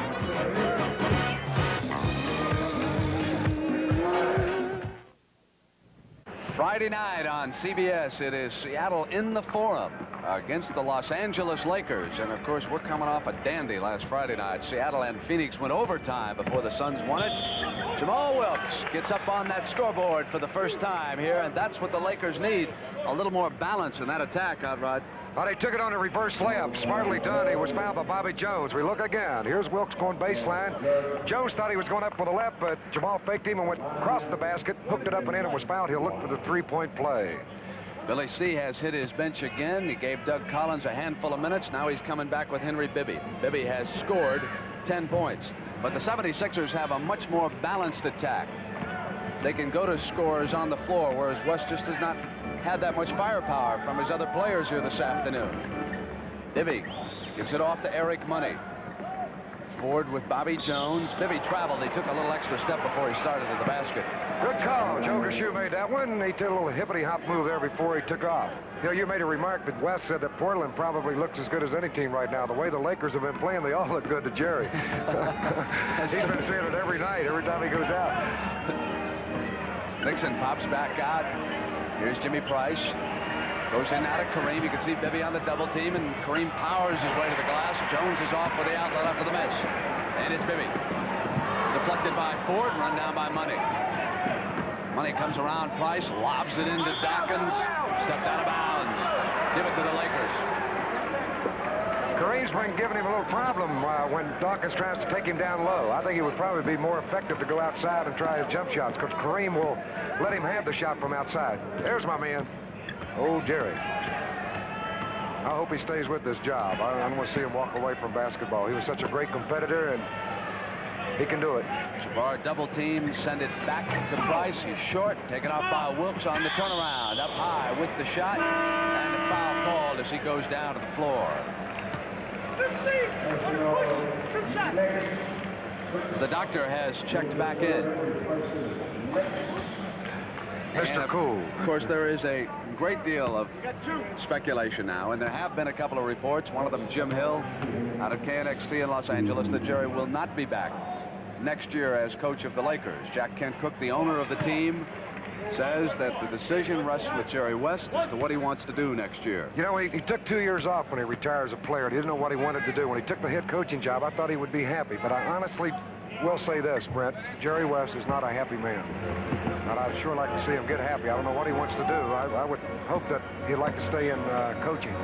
A: Friday night on CBS, it is Seattle in the Forum against the Los Angeles Lakers. And, of course, we're coming off a dandy last Friday night. Seattle and Phoenix went overtime before the Suns won it. Jamal Wilkes gets up on that scoreboard for the first time here, and that's what the Lakers need. A little more balance in that attack, Hot Rod.
B: Well, he took it on a reverse layup. Smartly done. He was fouled by Bobby Jones. We look again. Here's Wilkes going baseline. Jones thought he was going up for the left, but Jamal faked him and went across the basket, hooked it up and in, and was fouled. He'll look for the three-point play.
A: Billy C. has hit his bench again. He gave Doug Collins a handful of minutes. Now he's coming back with Henry Bibby. Bibby has scored 10 points. But the 76ers have a much more balanced attack. They can go to scores on the floor, whereas West just has not had that much firepower from his other players here this afternoon. Bibby gives it off to Eric Money. Ford with Bobby Jones. Bibby traveled. He took a little extra step before he started at the basket.
B: Good call. Joe Gashu made that one. He did a little hippity-hop move there before he took off. You know, you made a remark that West said that Portland probably looks as good as any team right now. The way the Lakers have been playing, they all look good to Jerry. He's been saying it every night, every time he goes out.
A: Nixon pops back out. Here's Jimmy Price. Goes in out of Kareem. You can see Bibby on the double team, and Kareem powers his way to the glass. Jones is off for the outlet after the miss. And it's Bibby. Deflected by Ford, run down by Money. Money comes around Price, lobs it into Dawkins. Stepped out of bounds. Give it to the Lakers.
B: Kareem's been giving him a little problem when Dawkins tries to take him down low. I think it would probably be more effective to go outside and try his jump shots, because Kareem will let him have the shot from outside. There's my man, old Jerry. I hope he stays with this job. I don't want to see him walk away from basketball. He was such a great competitor, and he can do it.
A: Jabbar double team, send it back to Price. He's short, taken off by Wilkes on the turnaround. Up high with the shot, and a foul called as he goes down to the floor. The doctor has checked back in.
B: Mr. Cool.
A: Of course, there is a great deal of speculation now, and there have been a couple of reports, one of them Jim Hill out of KNXT in Los Angeles, that Jerry will not be back next year as coach of the Lakers. Jack Kent Cooke, the owner of the team, says that the decision rests with Jerry West as to what he wants to do next year.
B: You know, he took 2 years off when he retired as a player. He didn't know what he wanted to do. When he took the head coaching job, I thought he would be happy. But I honestly will say this, Brent. Jerry West is not a happy man. And I'd sure like to see him get happy. I don't know what he wants to do. I would hope that he'd like to stay in coaching.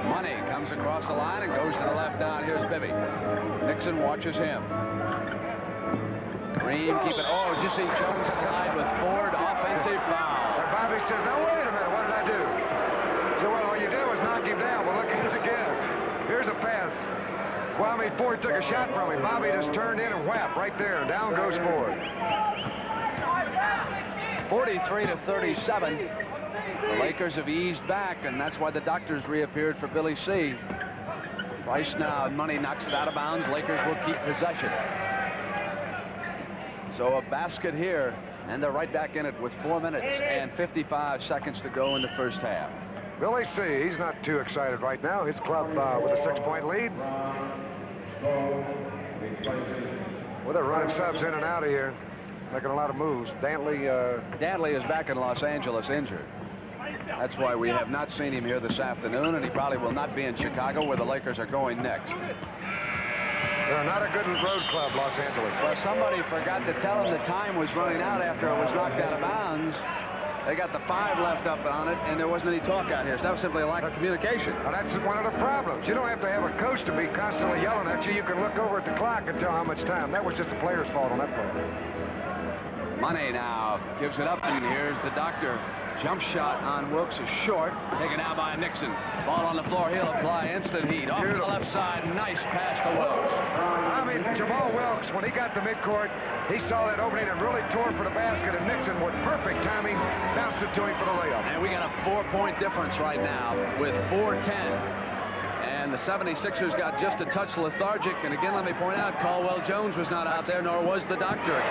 A: Money comes across the line and goes to the left down. Here's Bibby. Nixon watches him. Kareem keep it. Oh, just see Jones collide with Ford. Offensive foul.
B: And Bobby says, now wait a minute, what did I do? So, well, all you did was knock him down. Well, look at it again. Here's a pass. Well, I mean, Ford took a shot from him. Bobby just turned in and whap right there, and down goes Ford.
A: 43-37. The Lakers have eased back, and that's why the doctors reappeared for Billy C. Price now, Money knocks it out of bounds. Lakers will keep possession. So a basket here, and they're right back in it with 4 minutes and 55 seconds to go in the first half.
B: Billy C., he's not too excited right now. His club with a 6-point lead. Well, they're running subs in and out of here, making a lot of moves.
A: Dantley is back in Los Angeles injured. That's why we have not seen him here this afternoon, and he probably will not be in Chicago, where the Lakers are going next.
B: They're not a good road club, Los Angeles.
A: Well, somebody forgot to tell him the time was running out after it was knocked out of bounds. They got the 5 left up on it, and there wasn't any talk out here. So that was simply a lack of communication.
B: Well, that's one of the problems. You don't have to have a coach to be constantly yelling at you. You can look over at the clock and tell how much time. That was just the player's fault on that play.
A: Money now gives it up, and here's the doctor. Jump shot on Wilkes is short. Taken out by Nixon. Ball on the floor. He'll apply instant heat. Off to the left side. Nice pass to Wilkes.
B: I mean, Jamal Wilkes, when he got to midcourt, he saw that opening and really tore for the basket, and Nixon, with perfect timing, bounced it to him for the layup.
A: And we got a 4-point difference right now with 4:10. And the 76ers got just a touch lethargic. And again, let me point out, Caldwell Jones was not out there, nor was the doctor.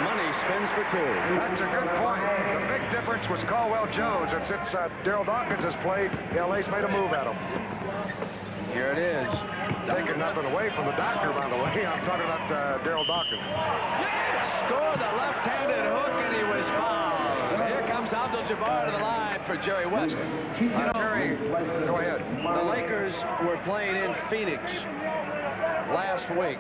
A: Money spins for 2.
B: That's a good point. The big difference was Caldwell Jones. And since Daryl Dawkins has played, LA's made a move at him.
A: Here it is.
B: Taking nothing away from the doctor, by the way. I'm talking about Daryl Dawkins.
A: Score the left-handed hook, and he was fouled. Here comes Abdul-Jabbar to the line for Jerry West.
B: Jerry, go ahead.
A: The Lakers were playing in Phoenix last week,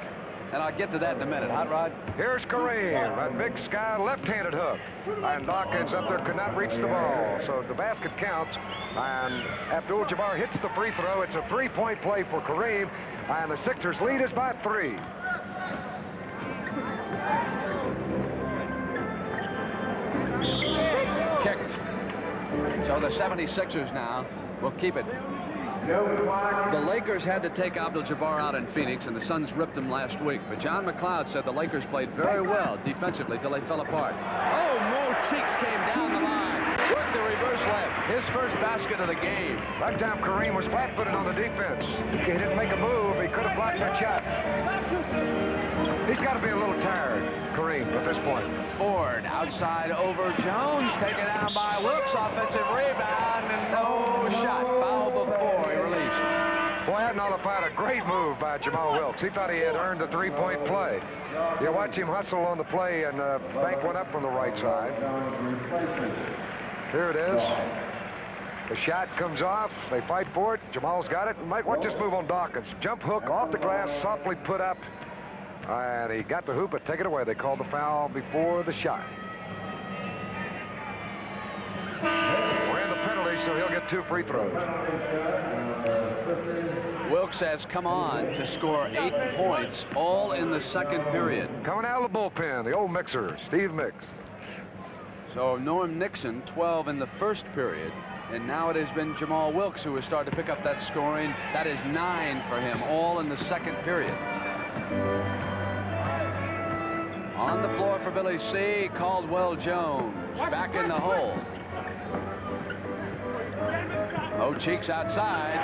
A: and I'll get to that in a minute. Hot Rod?
B: Here's Kareem, that big sky left-handed hook. And Dawkins up there could not reach the ball. So the basket counts, and Abdul-Jabbar hits the free throw. It's a three-point play for Kareem, and the Sixers lead is by 3.
A: Kicked. So the 76ers now will keep it. The Lakers had to take Abdul-Jabbar out in Phoenix, and the Suns ripped him last week. But John McLeod said the Lakers played very well defensively till they fell apart. Oh, Mo Cheeks came down the line. Worked the reverse leg. His first basket of the game.
B: That time Kareem was flat-footed on the defense. He didn't make a move. He could have blocked that shot. He's got to be a little tired, Kareem, at this point.
A: Ford outside over Jones, taken down by Wilkes. Offensive rebound, and no shot. Foul before he released.
B: Boy, that nullified a great move by Jamal Wilkes. He thought he had earned the three-point play. You watch him hustle on the play, and bank one up from the right side. Here it is. The shot comes off. They fight for it. Jamal's got it. Might watch this move on Dawkins. Jump hook off the glass, softly put up. And he got the hoop, but take it away. They called the foul before the shot. Ran the penalty, so he'll get 2 free throws.
A: Wilkes has come on to score 8 points, all in the second period.
B: Coming out of the bullpen, the old mixer, Steve Mix.
A: So Norm Nixon, 12 in the first period. And now it has been Jamal Wilkes who has started to pick up that scoring. That is 9 for him, all in the second period. On the floor for Billy C, Caldwell Jones back in the hole. Oh, Cheeks outside.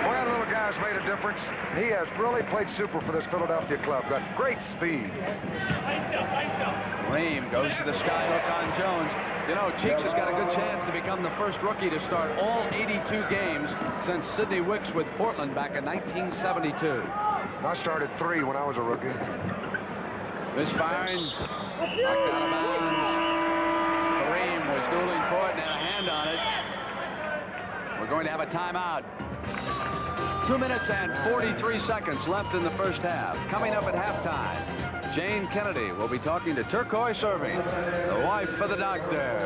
B: Boy, that little guy's made a difference. He has really played super for this Philadelphia club. Got great speed.
A: Kareem goes to the skyhook on Jones. You know, Cheeks has got a good chance to become the first rookie to start all 82 games since Sidney Wicks with Portland back in 1972.
B: I started 3 when I was a rookie.
A: Misfiring, knocked out of bounds. Kareem was dueling for it and had a hand on it. We're going to have a timeout. 2 minutes and 43 seconds left in the first half. Coming up at halftime, Jane Kennedy will be talking to Turquoise Irving, the wife of the doctor.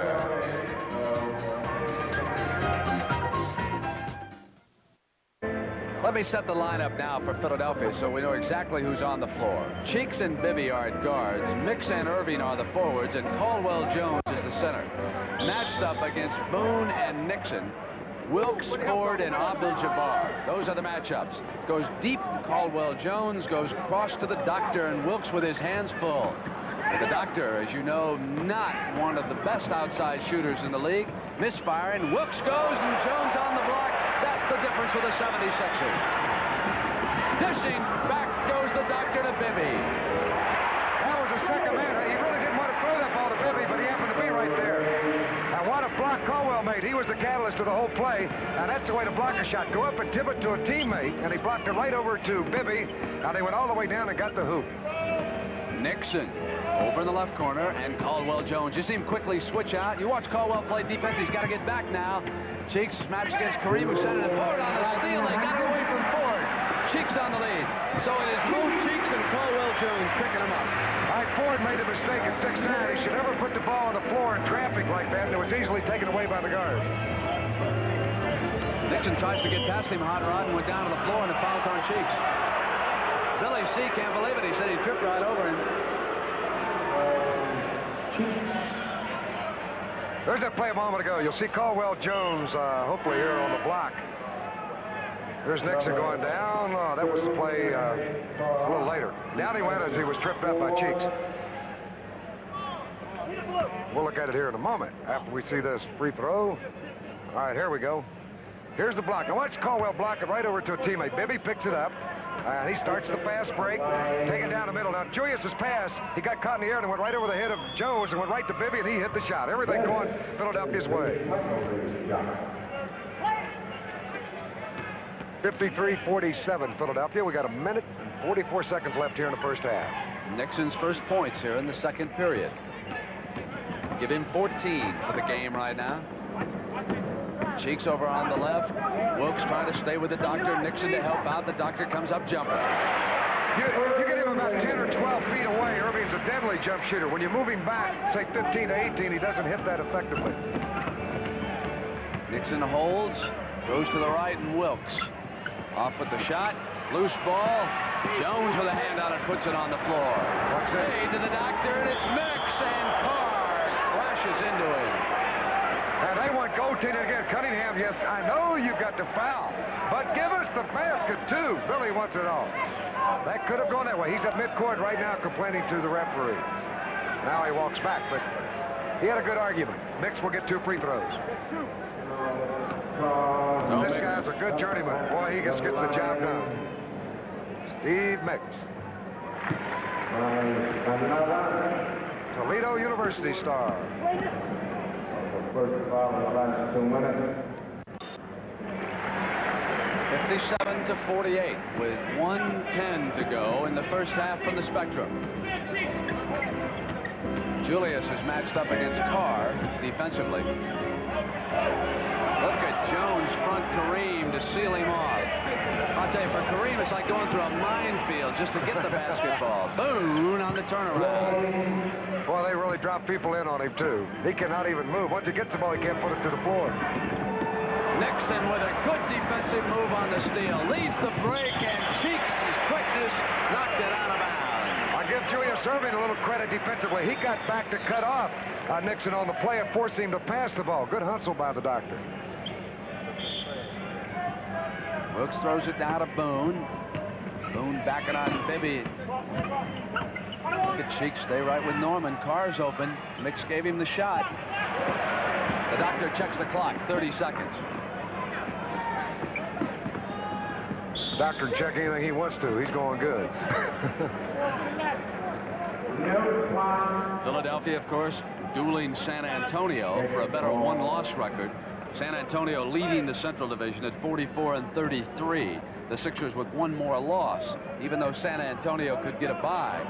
A: Let me set the lineup now for Philadelphia so we know exactly who's on the floor. Cheeks and Bibby are at guards. Mix and Irving are the forwards, and Caldwell Jones is the center. Matched up against Boone and Nixon, Wilkes, Ford, and Abdul-Jabbar. Those are the matchups. Goes deep to Caldwell Jones, goes across to the doctor, and Wilkes with his hands full. But the doctor, as you know, not one of the best outside shooters in the league. Misfiring. Wilkes goes, and Jones on the block. That's the difference with the 76ers. Dishing, back goes the doctor to Bibby.
B: That was a second man. He really didn't want to throw that ball to Bibby, but he happened to be right there. And what a block Caldwell made. He was the catalyst of the whole play, and that's the way to block a shot. Go up and tip it to a teammate, and he blocked it right over to Bibby. Now they went all the way down and got the hoop.
A: Nixon over in the left corner, and Caldwell Jones. You see him quickly switch out. You watch Caldwell play defense. He's got to get back now. Cheeks matched against Kareem, who sent it forward on the steal. They got it away from Ford. Cheeks on the lead. So it is Moon Cheeks and Caldwell Jones picking him up.
B: All right, Ford made a mistake at 6'9". He should never put the ball on the floor in traffic like that, and it was easily taken away by the guards.
A: Nixon tries to get past him, hot rod, and went down to the floor, and it fouls on Cheeks. Billy C can't believe it. He said he tripped right over him.
B: There's that play a moment ago. You'll see Caldwell Jones, hopefully here on the block. There's Nixon going down. Oh, that was the play a little later. Down he went as he was tripped up by Cheeks. We'll look at it here in a moment after we see this free throw. All right, here we go. Here's the block. Now watch Caldwell block it right over to a teammate. Bibby picks it up. He starts the fast break, take it down the middle. Now, Julius's pass, he got caught in the air and went right over the head of Jones and went right to Bibby, and he hit the shot. Everything going Philadelphia's way. 53-47 Philadelphia. We got a minute and 44 seconds left here in the first half.
A: Nixon's first points here in the second period. Give him 14 for the game right now. Cheeks over on the left. Wilkes trying to stay with the doctor. Nixon to help out. The doctor comes up jumping.
B: You get him about 10 or 12 feet away. Irving's a deadly jump shooter. When you move him back, say 15 to 18, he doesn't hit that effectively.
A: Nixon holds, goes to the right, and Wilkes off with the shot. Loose ball. Jones with a hand on it, puts it on the floor. Hey to the doctor, and it's Mix, and Carr lashes into him.
B: And they want goaltending again. Cunningham, yes, I know you got the foul, but give us the basket, too. Billy wants it all. That could have gone that way. He's at midcourt right now complaining to the referee. Now he walks back, but he had a good argument. Mix will get 2 free throws. This guy's a good journeyman. Boy, he just gets the job done. Steve Mix. Toledo University star.
E: First foul in the last 2 minutes.
A: 57 to 48 with 1:10 to go in the first half from the Spectrum. Julius is matched up against Carr defensively. Look at Jones front Kareem to seal him off. I'll tell you, for Kareem, it's like going through a minefield just to get the basketball. Boone on the turnaround.
B: Boy, they really drop people in on him, too. He cannot even move. Once he gets the ball, he can't put it to the floor.
A: Nixon with a good defensive move on the steal. Leads the break, and Cheeks' quickness knocked it out of bounds.
B: I give Julius Irving a little credit defensively. He got back to cut off Nixon on the play and forced him to pass the ball. Good hustle by the doctor.
A: Wilkes throws it down to Boone. Boone backing on Bibby. Look at Cheeks stay right with Norman. Carr's open. Mix gave him the shot. The doctor checks the clock. 30 seconds.
B: The doctor can check anything he wants to. He's going good.
A: Philadelphia, of course, dueling San Antonio for a better one-loss record. San Antonio leading the Central Division at 44 and 33. The Sixers with 1 more loss. Even though San Antonio could get a bye,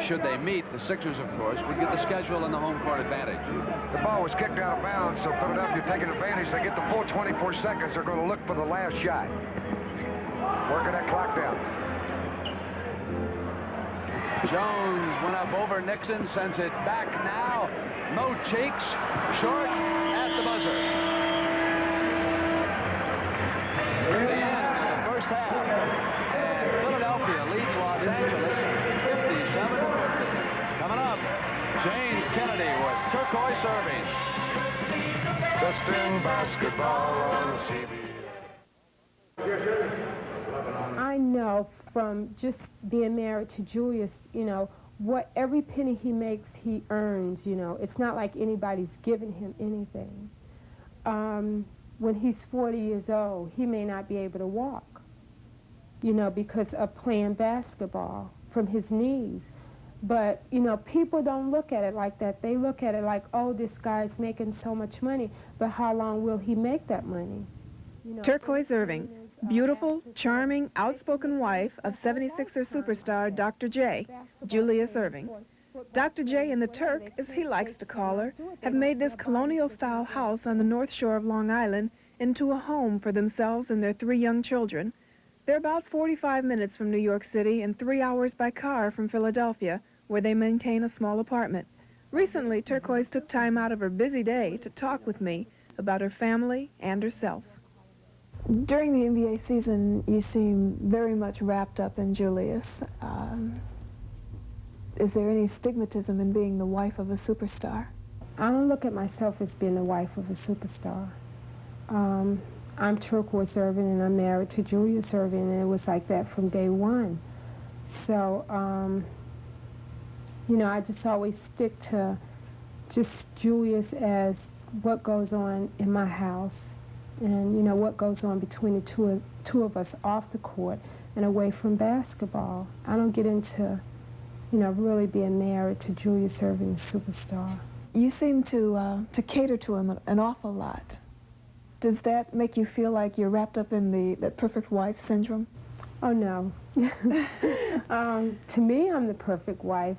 A: should they meet, the Sixers, of course, would get the schedule and the home court advantage.
B: The ball was kicked out of bounds, so Philadelphia taking advantage. They get the full 24 seconds. They're going to look for the last shot. Working that clock down.
A: Jones went up over Nixon, sends it back now. Mo Cheeks, short at the buzzer. The end of the first half. And Philadelphia leads Los Angeles 57-50. Coming up, Jane Kennedy with turquoise Irving.
B: Best in basketball on CB.
F: I know from just being married to Julius, you know, what every penny he makes, he earns, you know. It's not like anybody's giving him anything. When he's 40 years old, he may not be able to walk, you know, because of playing basketball from his knees. But, you know, people don't look at it like that. They look at it like, oh, this guy's making so much money, but how long will he make that money? You know,
G: Turquoise Irving, beautiful, charming, outspoken wife of 76er superstar Dr. J, Julius Irving. Dr. J and the Turk, as he likes to call her, have made this colonial-style house on the North Shore of Long Island into a home for themselves and their 3 young children. They're about 45 minutes from New York City and 3 hours by car from Philadelphia, where they maintain a small apartment. Recently, Turquoise took time out of her busy day to talk with me about her family and herself.
H: During the NBA season, you seem very much wrapped up in Julius. Is there any stigmatism in being the wife of a superstar?
F: I don't look at myself as being the wife of a superstar. I'm Turquoise Irving, and I'm married to Julius Irving, and it was like that from day one. So, you know, I just always stick to just Julius as what goes on in my house, and, you know, what goes on between the two of us off the court and away from basketball. I don't get into, you know, really being married to Julius Irving, superstar.
H: You seem to cater to him an awful lot. Does that make you feel like you're wrapped up in that perfect wife syndrome?
F: Oh, no. To me, I'm the perfect wife.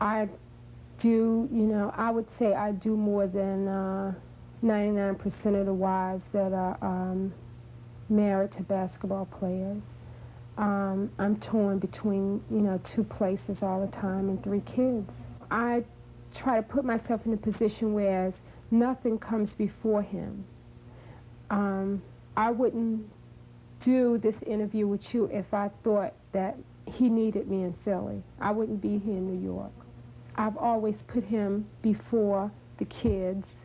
F: I do, you know, I would say I do more than 99% of the wives that are married to basketball players. I'm torn between, you know, 2 places all the time and 3 kids. I try to put myself in a position whereas nothing comes before him. I wouldn't do this interview with you if I thought that he needed me in Philly. I wouldn't be here in New York. I've always put him before the kids,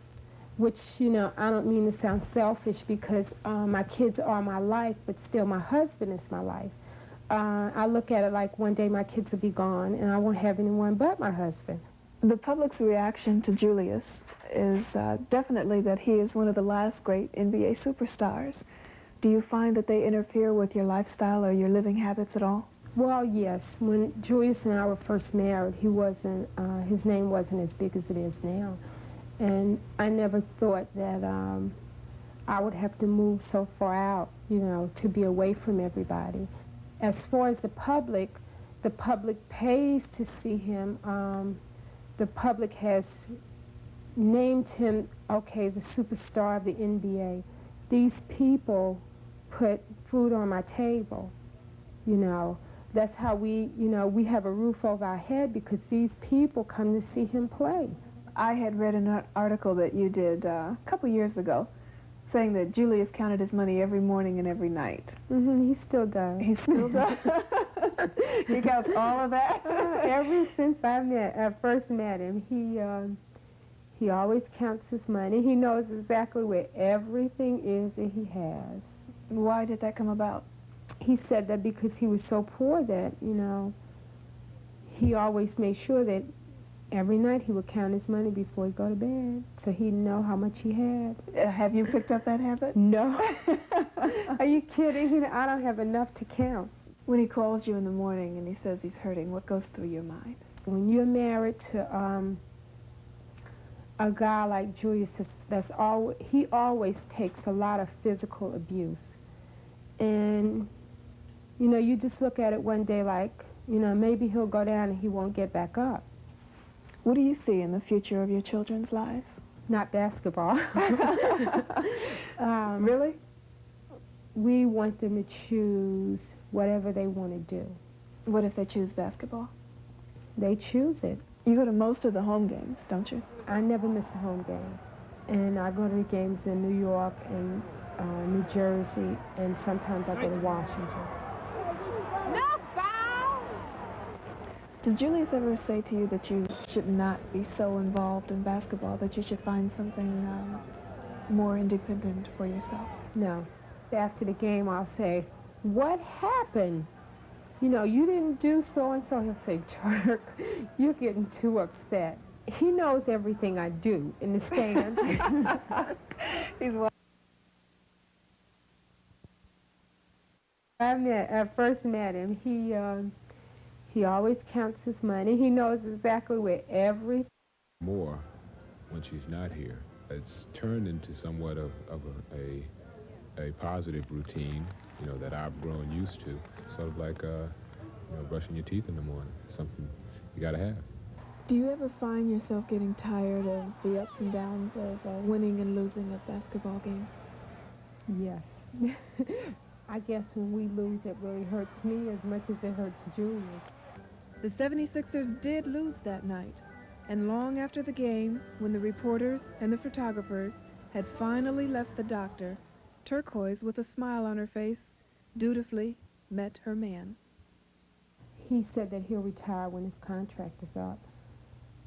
F: which, you know, I don't mean to sound selfish because my kids are my life, but still my husband is my life. I look at it like one day my kids will be gone and I won't have anyone but my husband.
H: The public's reaction to Julius is definitely that he is one of the last great NBA superstars. Do you find that they interfere with your lifestyle or your living habits at all?
F: Well, yes. When Julius and I were first married, he wasn't, his name wasn't as big as it is now. And I never thought that I would have to move so far out, you know, to be away from everybody. As far as the public pays to see him. The public has named him, okay, the superstar of the NBA. These people put food on my table, you know. That's how we, you know, we have a roof over our head because these people come to see him play.
H: I had read an article that you did a couple years ago saying that Julius counted his money every morning and every night.
F: Mm-hmm, he still does.
H: He still does? He counts all of that?
F: Ever since I first met him, he always counts his money. He knows exactly where everything is that he has.
H: Why did that come about?
F: He said that because he was so poor that, you know, he always made sure that every night he would count his money before he'd go to bed, so he'd know how much he had.
H: Have you picked up that habit?
F: No. Are you kidding? I don't have enough to count.
H: When he calls you in the morning and he says he's hurting, what goes through your mind?
F: When you're married to a guy like Julius, he always takes a lot of physical abuse. And, you know, you just look at it one day like, you know, maybe he'll go down and he won't get back up.
H: What do you see in the future of your children's lives?
F: Not basketball.
H: Really?
F: We want them to choose whatever they want to do.
H: What if they choose basketball?
F: They choose it.
H: You go to most of the home games, don't you?
F: I never miss a home game. And I go to the games in New York and New Jersey, and sometimes I go to Washington.
I: No foul!
H: Does Julius ever say to you that you should not be so involved in basketball, that you should find something more independent for yourself?
F: No. After the game, I'll say, what happened? You know, you didn't do so-and-so. He'll say, Turk, you're getting too upset. He knows everything I do in the stands.
H: He's
F: I first met him. He always counts his money. He knows exactly where everything.
J: More when she's not here. It's turned into somewhat of a positive routine, you know, that I've grown used to. Sort of like, you know, brushing your teeth in the morning. Something you gotta have.
H: Do you ever find yourself getting tired of the ups and downs of winning and losing a basketball game?
F: Yes. I guess when we lose, it really hurts me as much as it hurts Julius.
G: The 76ers did lose that night, and long after the game, when the reporters and the photographers had finally left the doctor, Turquoise, with a smile on her face, dutifully met her man.
F: He said that he'll retire when his contract is up.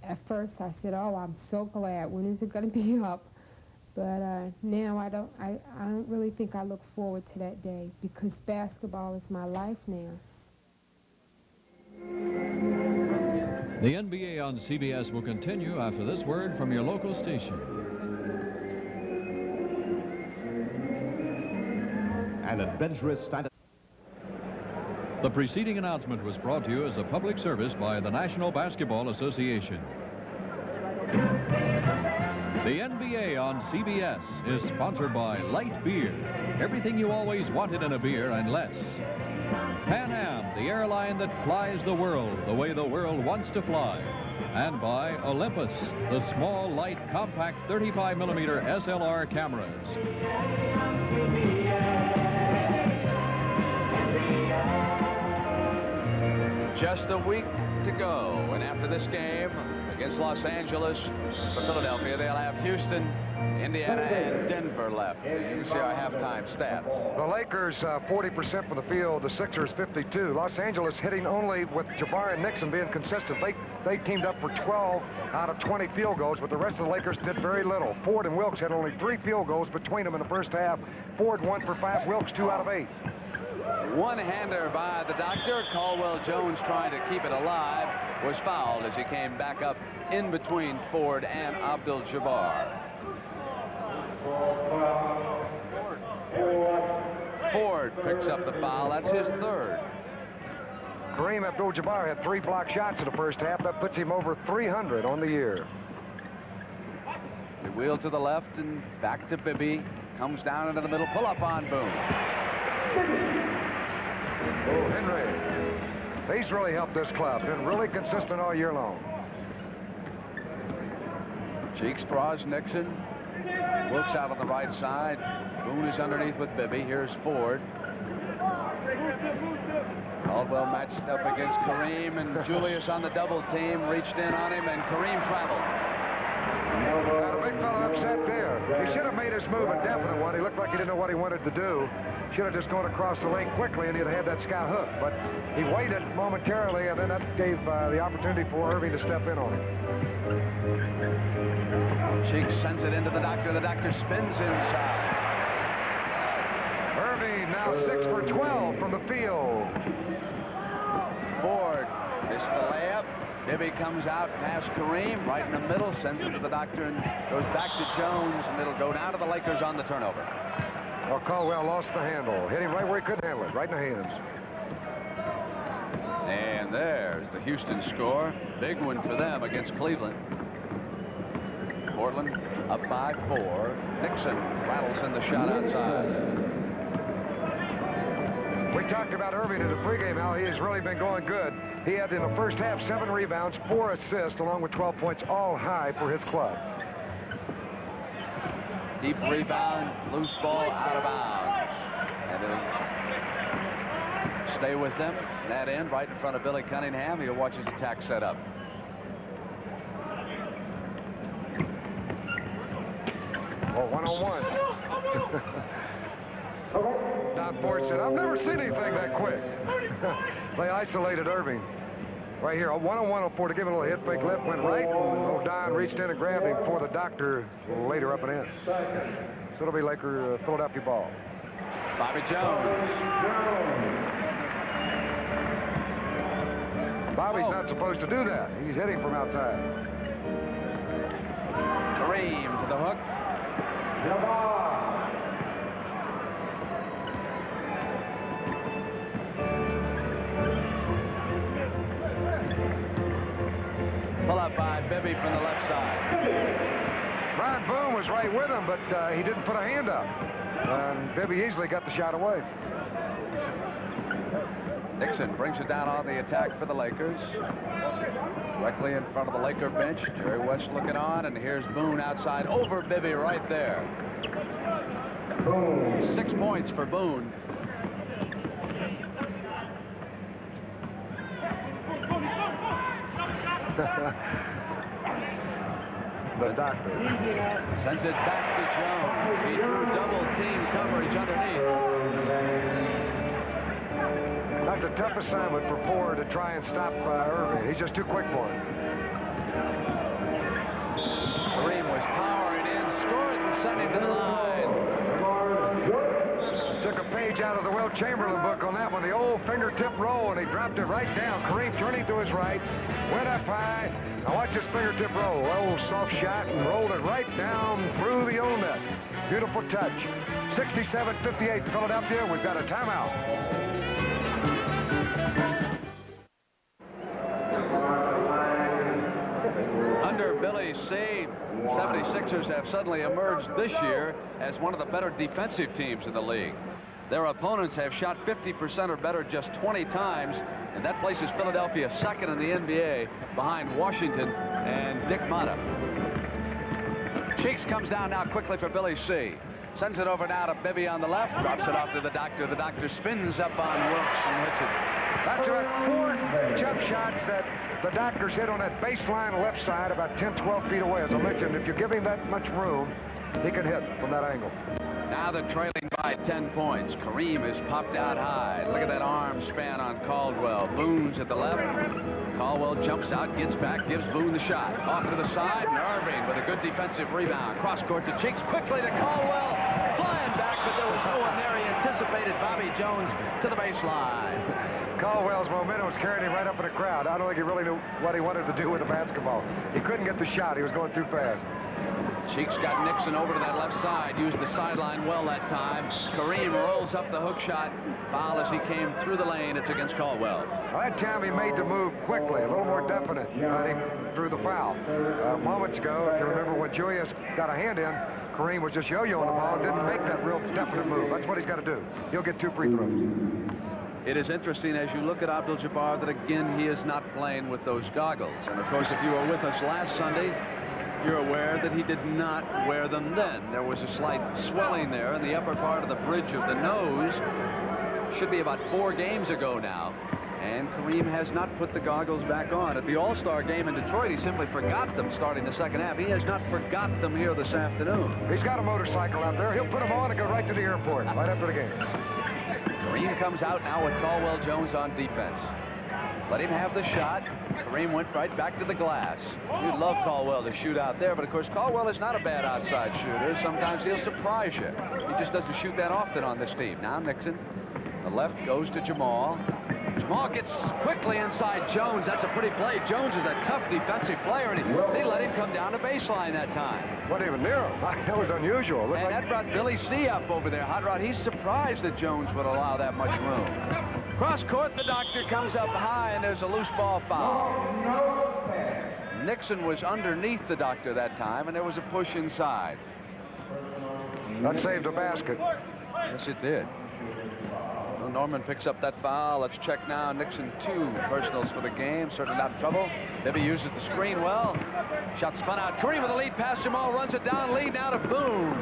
F: At first I said, oh, I'm so glad. When is it going to be up? But now I don't really think I look forward to that day because basketball is my life now.
K: The NBA on CBS will continue after this word from your local station.
L: An adventurous fantasy.
K: The preceding announcement was brought to you as a public service by the National Basketball Association. The NBA on CBS is sponsored by Light Beer. Everything you always wanted in a beer and less. Pan Am, the airline that flies the world the way the world wants to fly. and by Olympus, the small, light, compact 35mm SLR cameras.
A: Just a week to go, and after this game against Los Angeles for Philadelphia, they'll have Houston, Indiana, and Denver left. You can see our halftime stats.
B: The Lakers 40% from the field, the Sixers 52. Los Angeles hitting only with Jabbar and Nixon being consistent. They teamed up for 12 out of 20 field goals, but the rest of the Lakers did very little. Ford and Wilkes had only 3 field goals between them in the first half. Ford 1 for 5, Wilkes 2 out of 8.
A: One-hander by the doctor. Caldwell Jones trying to keep it alive was fouled as he came back up in between Ford and Abdul-Jabbar. Ford picks up the foul. That's his third.
B: Kareem Abdul-Jabbar had 3 block shots in the first half. That puts him over 300 on the year.
A: The wheel to the left and back to Bibby. Comes down into the middle. Pull up on Boone.
B: Oh, Henry. He's really helped this club. Been really consistent all year long.
A: Cheeks draws Nixon. Wilkes out on the right side. Boone is underneath with Bibby. Here's Ford. Caldwell matched up against Kareem, and Julius on the double team reached in on him, and Kareem traveled.
B: Got a big fella upset there. He should have made his move a definite one. He looked like he didn't know what he wanted to do. Should have just gone across the lane quickly, and he'd have had that sky hook. But he waited momentarily, and then that gave the opportunity for Irving to step in on him.
A: Cheeks sends it into the doctor. The doctor spins inside.
B: Irving now 6 for 12 from the field.
A: Ford missed the layup. Bibby comes out past Kareem, right in the middle, sends it to the doctor, and goes back to Jones, and it'll go down to the Lakers on the turnover.
B: Well, Caldwell lost the handle. Hit him right where he couldn't handle it, right in the hands.
A: And there's the Houston score. Big one for them against Cleveland. Portland up by 4. Nixon rattles in the shot outside.
B: We talked about Irving in the pregame, how he has really been going good. He had in the first half 7 rebounds, 4 assists, along with 12 points, all high for his club.
A: Deep rebound, loose ball out of bounds. And it'll stay with them. That end right in front of Billy Cunningham. He'll watch his attack set up.
B: Oh, 1-on-1. Don Ford said, I've never seen anything that quick. They isolated Irving. Right here, a 1-on-1 for to give him a little hit fake left, went right, and O'Dine reached in and grabbed him before the doctor later up and in. So it'll be Laker Philadelphia ball.
A: Bobby Jones.
B: Bobby's not supposed to do that. He's hitting from outside.
A: Kareem to the hook. Pull up by Bibby from the left side.
B: Ron Boone was right with him, but he didn't put a hand up. And Bibby easily got the shot away.
A: Nixon brings it down on the attack for the Lakers. Directly in front of the Laker bench. Jerry West looking on, and here's Boone outside over Bibby right there. 6 points for Boone.
B: The doctor
A: sends it back to Jones. He threw double team coverage underneath.
B: That's a tough assignment for Ford to try and stop Irving. He's just too quick for him.
A: Kareem was powering in, scored, and sent him to the line.
B: Took a page out of the Wilt Chamberlain book on that one, the old fingertip roll, and he dropped it right down. Kareem turning to his right, went up high. Now watch his fingertip roll. Old soft shot and rolled it right down through the old net. Beautiful touch. 67-58 Philadelphia. We've got a timeout.
A: Under Billy C, 76ers have suddenly emerged this year as one of the better defensive teams in the league. Their opponents have shot 50% or better just 20 times, And that places Philadelphia second in the NBA behind Washington and Dick Motta. Cheeks comes down now quickly for Billy C. Sends it over now to Bibby on the left. Drops it off to the Doctor. The Doctor spins up on Wilkes and hits it.
B: That's about 4 jump shots that the Doctors hit on that baseline left side about 10, 12 feet away. As I mentioned, if you give him that much room, he can hit from that angle.
A: Now they're trailing by 10 points. Kareem is popped out high. Look at that arm span on Caldwell. Boone's at the left. Caldwell jumps out, gets back, gives Boone the shot. Off to the side, and Irving with a good defensive rebound. Cross court to Cheeks, quickly to Caldwell. Flying back, but there was no one there. He anticipated Bobby Jones to the baseline.
B: Caldwell's momentum was carrying him right up in the crowd. I don't think he really knew what he wanted to do with the basketball. He couldn't get the shot. He was going too fast.
A: Cheeks got Nixon over to that left side, used the sideline well that time. Kareem rolls up the hook shot. Foul as he came through the lane. It's against Caldwell.
B: Well, that time he made the move quickly, a little more definite, I think, through the foul. Moments ago, if you remember when Julius got a hand in, Kareem was just yo-yoing the ball and didn't make that real definite move. That's what he's got to do. He'll get 2 free throws.
A: It is interesting as you look at Abdul-Jabbar that, again, he is not playing with those goggles. And, of course, if you were with us last Sunday, you're aware that he did not wear them then. There was a slight swelling there in the upper part of the bridge of the nose. Should be about 4 games ago now. And Kareem has not put the goggles back on. At the All-Star game in Detroit, he simply forgot them starting the second half. He has not forgot them here this afternoon.
B: He's got a motorcycle out there. He'll put them on and go right to the airport right after the game.
A: Kareem comes out now with Caldwell Jones on defense. Let him have the shot. Kareem went right back to the glass. You'd love Caldwell to shoot out there, but of course Caldwell is not a bad outside shooter. Sometimes he'll surprise you. He just doesn't shoot that often on this team. Now Nixon. The left goes to Jamal. Jamal gets quickly inside Jones. That's a pretty play. Jones is a tough defensive player, and they let him come down to baseline that time.
B: Wasn't even near him. That was unusual.
A: And that brought Billy C. up over there. Hot Rod, he's surprised that Jones would allow that much room. Cross court, the Doctor comes up high, and there's a loose ball foul. Nixon was underneath the Doctor that time, and there was a push inside.
B: That saved a basket.
A: Yes, it did. Well, Norman picks up that foul. Let's check now. Nixon 2 personals for the game. Certainly not in trouble. Bibby uses the screen well. Shot spun out. Kareem with the lead pass. Jamal runs it down. Lead now to Boone.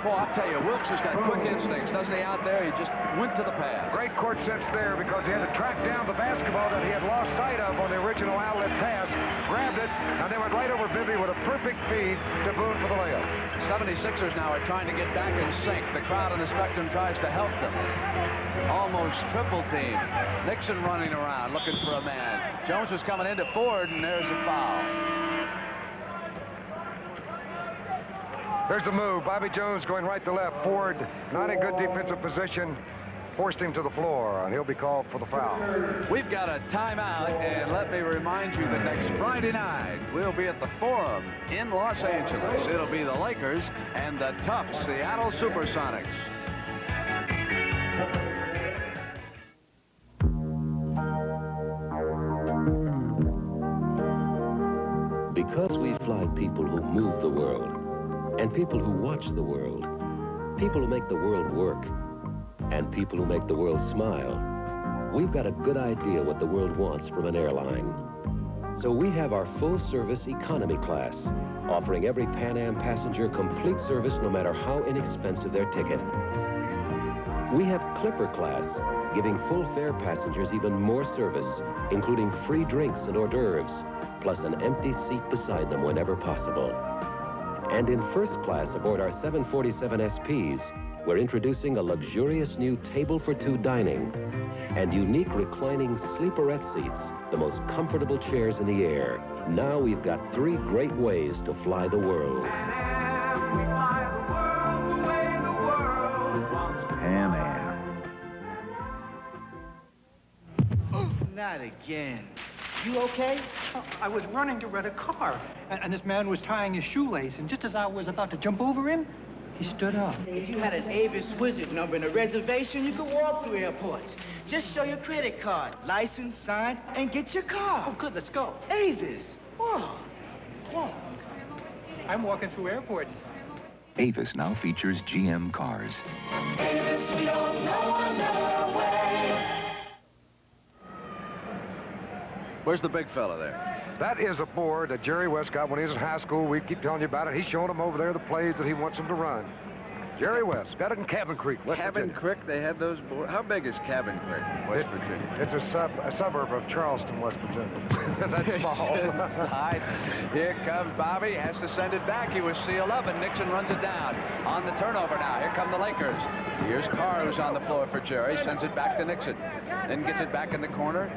A: Boy, I'll tell you, Wilkes has got quick instincts, doesn't he, out there? He just went to the pass.
B: Great court sense there because he had to track down the basketball that he had lost sight of on the original outlet pass, grabbed it, and then went right over Bibby with a perfect feed to Boone for the layup.
A: 76ers now are trying to get back in sync. The crowd on the Spectrum tries to help them. Almost triple team. Nixon running around looking for a man. Jones was coming into Ford, and there's a foul.
B: There's the move. Bobby Jones going right to left. Ford, not in good defensive position, forced him to the floor, and he'll be called for the foul.
A: We've got a timeout, and let me remind you that next Friday night, we'll be at the Forum in Los Angeles. It'll be the Lakers and the tough Seattle Supersonics.
M: Because we fly people who move the world, and people who watch the world, people who make the world work, and people who make the world smile, we've got a good idea what the world wants from an airline. So we have our full-service economy class, offering every Pan Am passenger complete service no matter how inexpensive their ticket. We have Clipper class, giving full-fare passengers even more service, including free drinks and hors d'oeuvres, plus an empty seat beside them whenever possible. And in first class aboard our 747 SPs, we're introducing a luxurious new table-for-two dining and unique reclining sleeperette seats, the most comfortable chairs in the air. Now we've got 3 great ways to fly the world.
L: Pan Am.
N: Not again. You okay? I was running to rent a car, and this man was tying his shoelace, and just as I was about to jump over him, he stood up.
O: If you had an Avis Wizard number and a reservation, you could walk through airports. Just show your credit card, license, sign, and get your car.
N: Oh, good, let's go.
O: Avis. Whoa. Whoa.
N: I'm walking through airports.
P: Avis now features GM cars.
Q: Avis, we don't know another way.
A: Where's the big fella there?
B: That is a board that Jerry West got when he was in high school. We keep telling you about it. He's showing them over there the plays that he wants them to run. Jerry West got it in Cabin Creek, West
A: Cabin
B: Virginia.
A: Creek, they had those boards. How big is Cabin Creek, West Virginia?
B: It's a suburb of Charleston, West Virginia. That's small.
A: Inside. Here comes Bobby, has to send it back. He was sealed up, and Nixon runs it down. On the turnover now, here come the Lakers. Here's Carr, who's on the floor for Jerry, sends it back to Nixon. Then gets it back in the corner.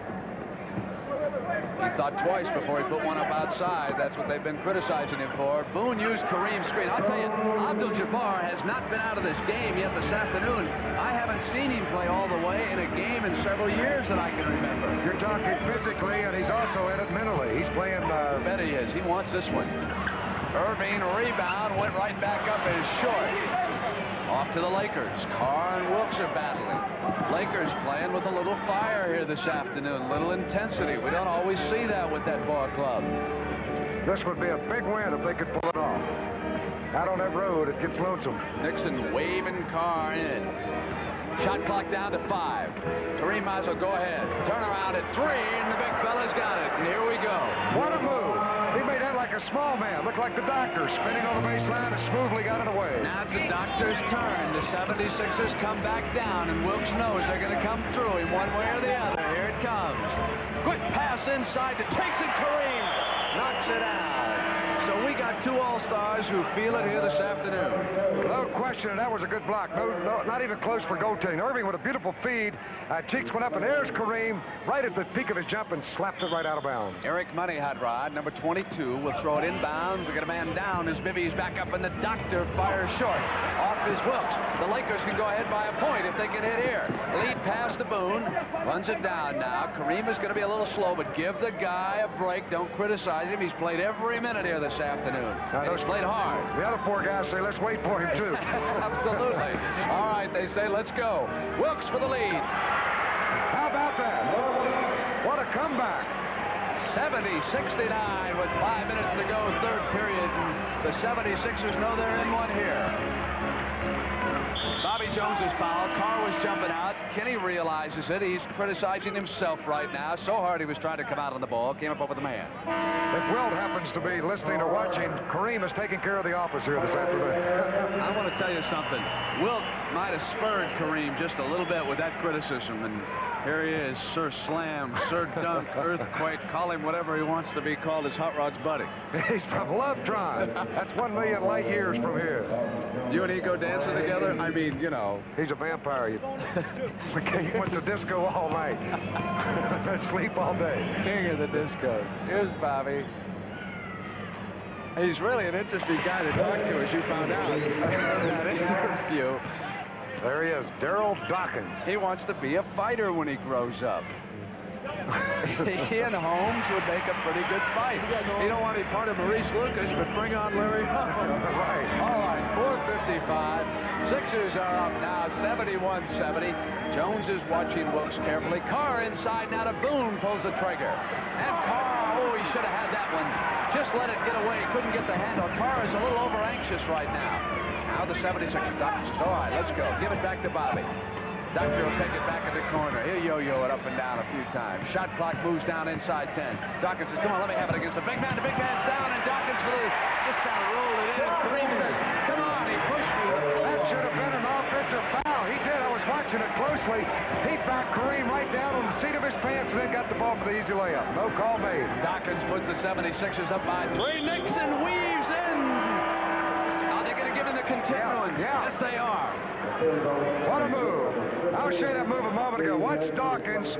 A: He thought twice before he put one up outside. That's what they've been criticizing him for. Boone used Kareem's screen. I'll tell you, Abdul-Jabbar has not been out of this game yet this afternoon. I haven't seen him play all the way in a game in several years that I can remember.
B: You're talking physically, and he's also in it mentally. He's playing...
A: I bet he is. He wants this one. Irving, rebound, went right back up as short. Off to the Lakers. Carr and Wilkes are battling. Lakers playing with a little fire here this afternoon, little intensity. We don't always see that with that ball club.
B: This would be a big win if they could pull it off. Out on that road, it gets lonesome.
A: Nixon waving Carr in. Shot clock down to 5. Kareem might as well go ahead. Turn around at 3, and the big fella's got it. And here we go.
B: What a move. He made that like a small man. Looked like the doctor spinning on the baseline and smoothly got it away.
A: Now it's the doctor's turn. The 76ers come back down, and Wilkes knows they're going to come through him one way or the other. Here it comes. Quick pass inside to takes it. Kareem knocks it out. So we got 2 All-Stars who feel it here this afternoon.
B: No question, that was a good block. No, not even close for goaltending. Irving with a beautiful feed. Cheeks went up, and there's Kareem right at the peak of his jump and slapped it right out of bounds.
A: Eric Money Hot Rod, number 22, will throw it inbounds. We got a man down as Bibby's back up, and the doctor fires short. Off is Wilkes. The Lakers can go ahead by a point if they can hit here. Lead pass to Boone. Runs it down now. Kareem is going to be a little slow, but give the guy a break. Don't criticize him. He's played every minute here this afternoon. And he's played hard.
B: The other poor guys say, let's wait for him, too.
A: Absolutely. All right, they say, let's go. Wilkes for the lead.
B: How about that? What a comeback.
A: 70-69 with 5 minutes to go, third period. And the 76ers know they're in one here. Bobby Jones is fouled. Carr was jumping out. Kenny realizes it. He's criticizing himself right now. So hard he was trying to come out on the ball. Came up over the man.
B: If Wilt happens to be listening or watching, Kareem is taking care of the office here this afternoon.
A: I want to tell you something. Wilt might have spurred Kareem just a little bit with that criticism. And here he is, Sir Slam, Sir Dunk, Earthquake, call him whatever he wants to be called, his Hot Rod's buddy.
B: He's from Lovetron. That's 1 million light years from here.
A: You and he go dancing together? I mean, you know.
B: He's a vampire. He wants to disco all night. Sleep all day.
A: King of the disco. Here's Bobby. He's really an interesting guy to talk to, as you found out in that interview.
B: There he is, Daryl Dawkins.
A: He wants to be a fighter when he grows up. He and Holmes would make a pretty good fight. He don't want to be part of Maurice Lucas, but bring on Larry Holmes.
B: Right.
A: All right, 4:55. Sixers are up now, 71-70. Jones is watching Wilkes carefully. Carr inside now to Boone, pulls the trigger. And Carr, oh, he should have had that one. Just let it get away. He couldn't get the handle. Carr is a little over-anxious right now. Now the 76ers. Doctor says, all right, let's go. Give it back to Bobby. Doctor will take it back in the corner. He'll yo-yo it up and down a few times. Shot clock moves down inside 10. Dawkins says, come on, let me have it against the big man. The big man's down, and Dawkins for the just kind of rolled it in. Kareem says, come on, he pushed me.
B: That should have been an offensive foul. He did. I was watching it closely. He backed Kareem right down on the seat of his pants and then got the ball for the easy layup. No call made.
A: Dawkins puts the 76ers up by 3. Nixon weaves in. Are they going to give him the continuance?
B: Yeah.
A: Yes, they are.
B: What a move. I'll show you that move a moment ago. Watch Dawkins.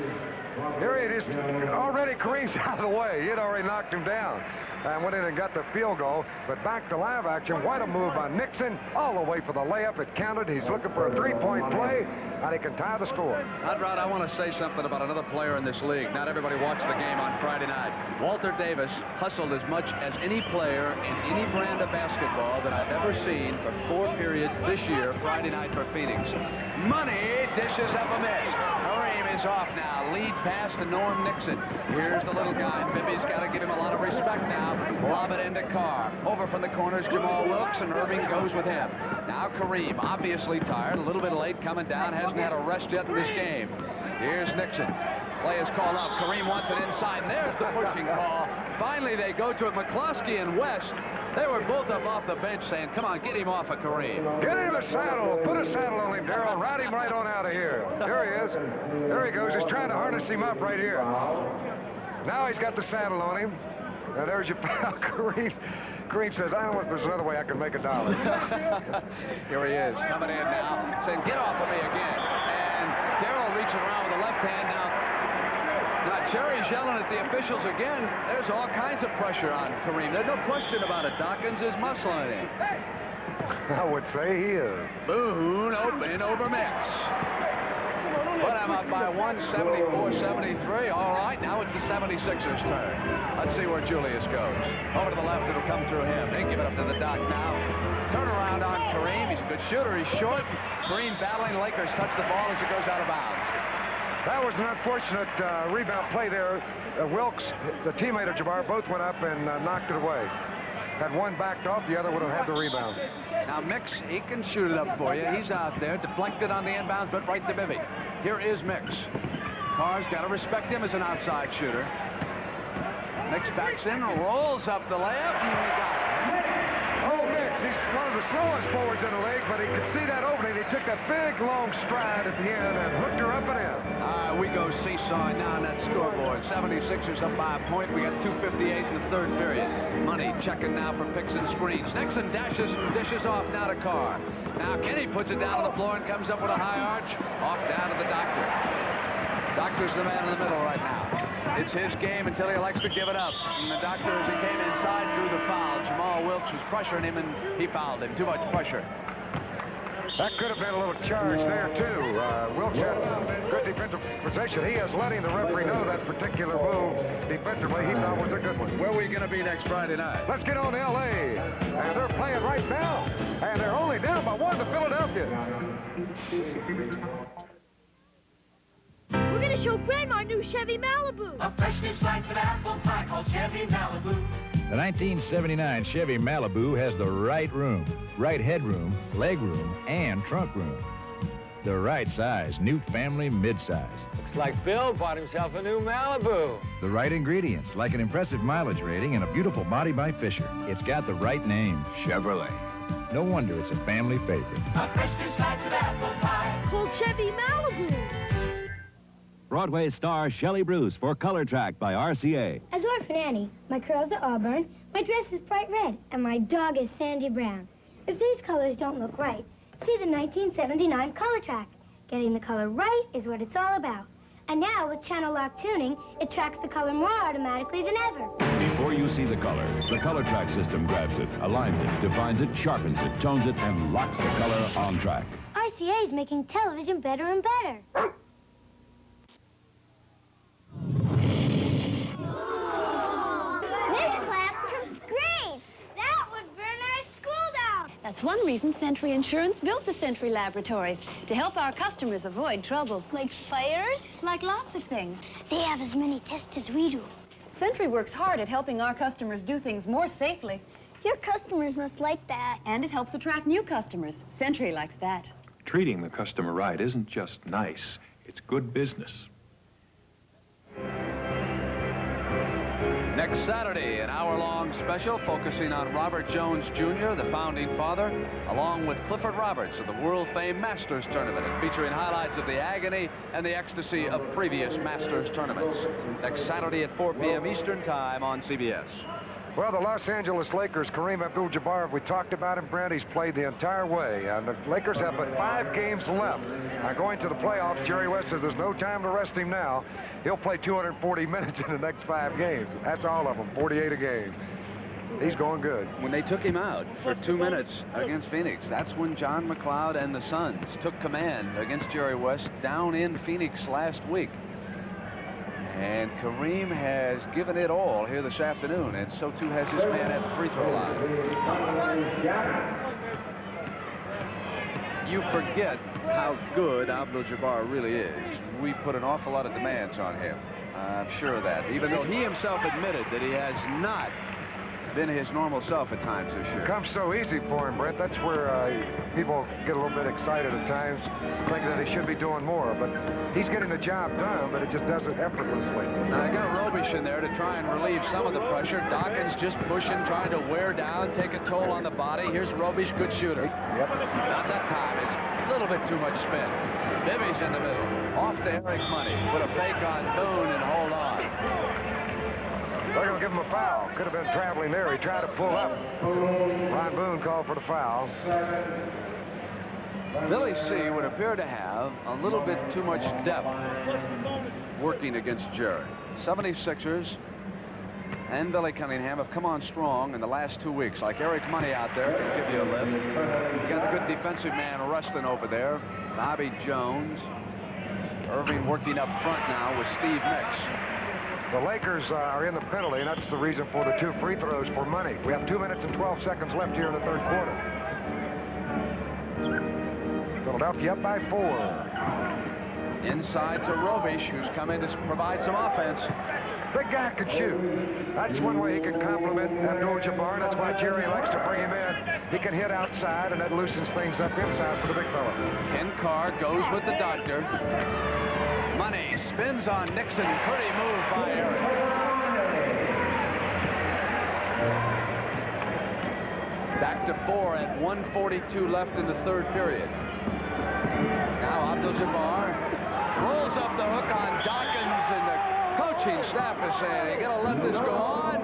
B: Here it is. Already Kareem's out of the way. He had already knocked him down. And went in and got the field goal. But back to live action. What a move by Nixon. All the way for the layup. It counted. He's looking for a three-point play. And he can tie the score.
A: Hot Rod, I want to say something about another player in this league. Not everybody watched the game on Friday night. Walter Davis hustled as much as any player in any brand of basketball that I've ever seen for 4 periods this year, Friday night for Phoenix. Money dishes up a miss. Kareem is off now. Lead pass to Norm Nixon. Here's the little guy. Bibby's got to give him a lot of respect now. Lob it into Carr. Over from the corners, Jamal Wilkes, and Irving goes with him. Now Kareem, obviously tired, a little bit late coming down, hasn't had a rest yet in this game. Here's Nixon. Play is called out. Kareem wants it inside, and there's the pushing call. Finally, they go to it. McCloskey and West, they were both up off the bench saying, come on, get him off of Kareem.
B: Get him a saddle. Put a saddle on him, Darrell. Ride him right on out of here. There he is. There he goes. He's trying to harness him up right here. Now he's got the saddle on him. And there's your pal, Kareem. Kareem says, I don't know if there's another way I can make $1.
A: Here he is, coming in now, saying, get off of me again. And Darrell reaching around with the left hand now. Now, Jerry's yelling at the officials again. There's all kinds of pressure on Kareem. There's no question about it. Dawkins is muscling him.
B: I would say he is.
A: Boone open over Mix. But I'm up by 174-73. All right, now it's the 76ers' turn. Let's see where Julius goes. Over to the left, it'll come through him. They give it up to the Doc now. Turn around on Kareem. He's a good shooter. He's short. Kareem battling. Lakers touch the ball as it goes out of bounds.
B: That was an unfortunate rebound play there. Wilkes, the teammate of Jabbar, both went up and knocked it away. Had one backed off, the other would have had the rebound.
A: Now, Mix, he can shoot it up for you. He's out there, deflected on the inbounds, but right to Bibby. Here is Mix. Carr's got to respect him as an outside shooter. Mix backs in, rolls up the layup, and he got it.
B: Oh, Mix, he's one of the slowest forwards in the league, but he could see that opening. He took that big, long stride at the end and hooked her up and in.
A: All right, we go seesawing now on that scoreboard. 76ers up by a point. We got 2:58 in the third period. Money checking now for picks and screens. Nixon dishes off now to Carr. Now Kenny puts it down on the floor and comes up with a high arch. Off down to the Doctor. Doctor's the man in the middle right now. It's his game until he elects to give it up. And the Doctor, as he came inside, drew the foul. Jamal Wilkes was pressuring him, and he fouled him. Too much pressure.
B: That could have been a little charge there, too. Wilkes had good defensive possession. He is letting the referee know that particular move defensively he thought was a good one.
A: Where are we going to be next Friday night?
B: Let's get on to L.A. And they're playing right now. And they're only down by 1 to Philadelphia.
I: We're going to show Grandma our new Chevy Malibu.
Q: A freshly sliced apple pie called Chevy Malibu.
C: The 1979 Chevy Malibu has the right room, right headroom, legroom, and trunk room. The right size, new family midsize.
R: Looks like Bill bought himself a new Malibu.
C: The right ingredients, like an impressive mileage rating and a beautiful body by Fisher. It's got the right name, Chevrolet. No wonder it's a family favorite.
Q: A freshly sliced apple pie
I: called Chevy Malibu.
S: Broadway star Shelley Bruce for Color Track by RCA.
T: As Orphan Annie, my curls are auburn, my dress is bright red, and my dog is sandy brown. If these colors don't look right, see the 1979 Color Track. Getting the color right is what it's all about. And now, with channel lock tuning, it tracks the color more automatically than ever.
S: Before you see the Color Track system grabs it, aligns it, defines it, sharpens it, tones it, and locks the color on track.
T: RCA is making television better and better.
U: That's one reason Century Insurance built the Century Laboratories, to help our customers avoid trouble.
T: Like fires?
U: Like lots of things.
T: They have as many tests as we do.
U: Century works hard at helping our customers do things more safely.
T: Your customers must like that.
U: And it helps attract new customers. Century likes that.
V: Treating the customer right isn't just nice, it's good business.
A: Next Saturday, an hour-long special focusing on Robert Jones Jr., the founding father, along with Clifford Roberts of the world-famed Masters Tournament, and featuring highlights of the agony and the ecstasy of previous Masters tournaments. Next Saturday at 4 p.m. Eastern Time on CBS.
B: Well, the Los Angeles Lakers, Kareem Abdul-Jabbar, we talked about him, Brent. He's played the entire way. And the Lakers have but 5 games left. Going to the playoffs, Jerry West says there's no time to rest him now. He'll play 240 minutes in the next 5 games. That's all of them, 48 a game. He's going good.
A: When they took him out for 2 minutes against Phoenix, that's when John McLeod and the Suns took command against Jerry West down in Phoenix last week. And Kareem has given it all here this afternoon, and so too has his man at the free throw line. You forget how good Abdul-Jabbar really is. We put an awful lot of demands on him. I'm sure of that, even though he himself admitted that he has not been his normal self at times this year.
B: Comes so easy for him, Brent. That's where people get a little bit excited at times, thinking that he should be doing more. But he's getting the job done, but it just does it effortlessly.
A: Now, I got Robish in there to try and relieve some of the pressure. Dawkins just pushing, trying to wear down, take a toll on the body. Here's Robish, good shooter.
B: Yep.
A: Not that time. It's a little bit too much spin. Bibby's in the middle. Off to Eric Money. Put a fake on Boone and hold on.
B: They're going to give him a foul. Could have been traveling there. He tried to pull up. Ron Boone called for the foul.
A: Billy C. would appear to have a little bit too much depth working against Jerry. 76ers and Billy Cunningham have come on strong in the last 2 weeks. Like Eric Money out there can give you a lift. You got the good defensive man Rustin over there. Bobby Jones. Irving working up front now with Steve Mix.
B: The Lakers are in the penalty, and that's the reason for the 2 free throws for Money. We have 2 minutes and 12 seconds left here in the third quarter. Philadelphia up by 4.
A: Inside to Robish, who's come in to provide some offense.
B: Big guy can shoot. That's one way he can complement Abdul-Jabbar. That's why Jerry likes to bring him in. He can hit outside, and that loosens things up inside for the big fella.
A: Ken Carr goes with the doctor. Money spins on Nixon. Pretty move by Eric. Back to 4 at 1:42 left in the third period. Now Abdul-Jabbar rolls up the hook on Dawkins, and the coaching staff is saying, you gotta let this go on.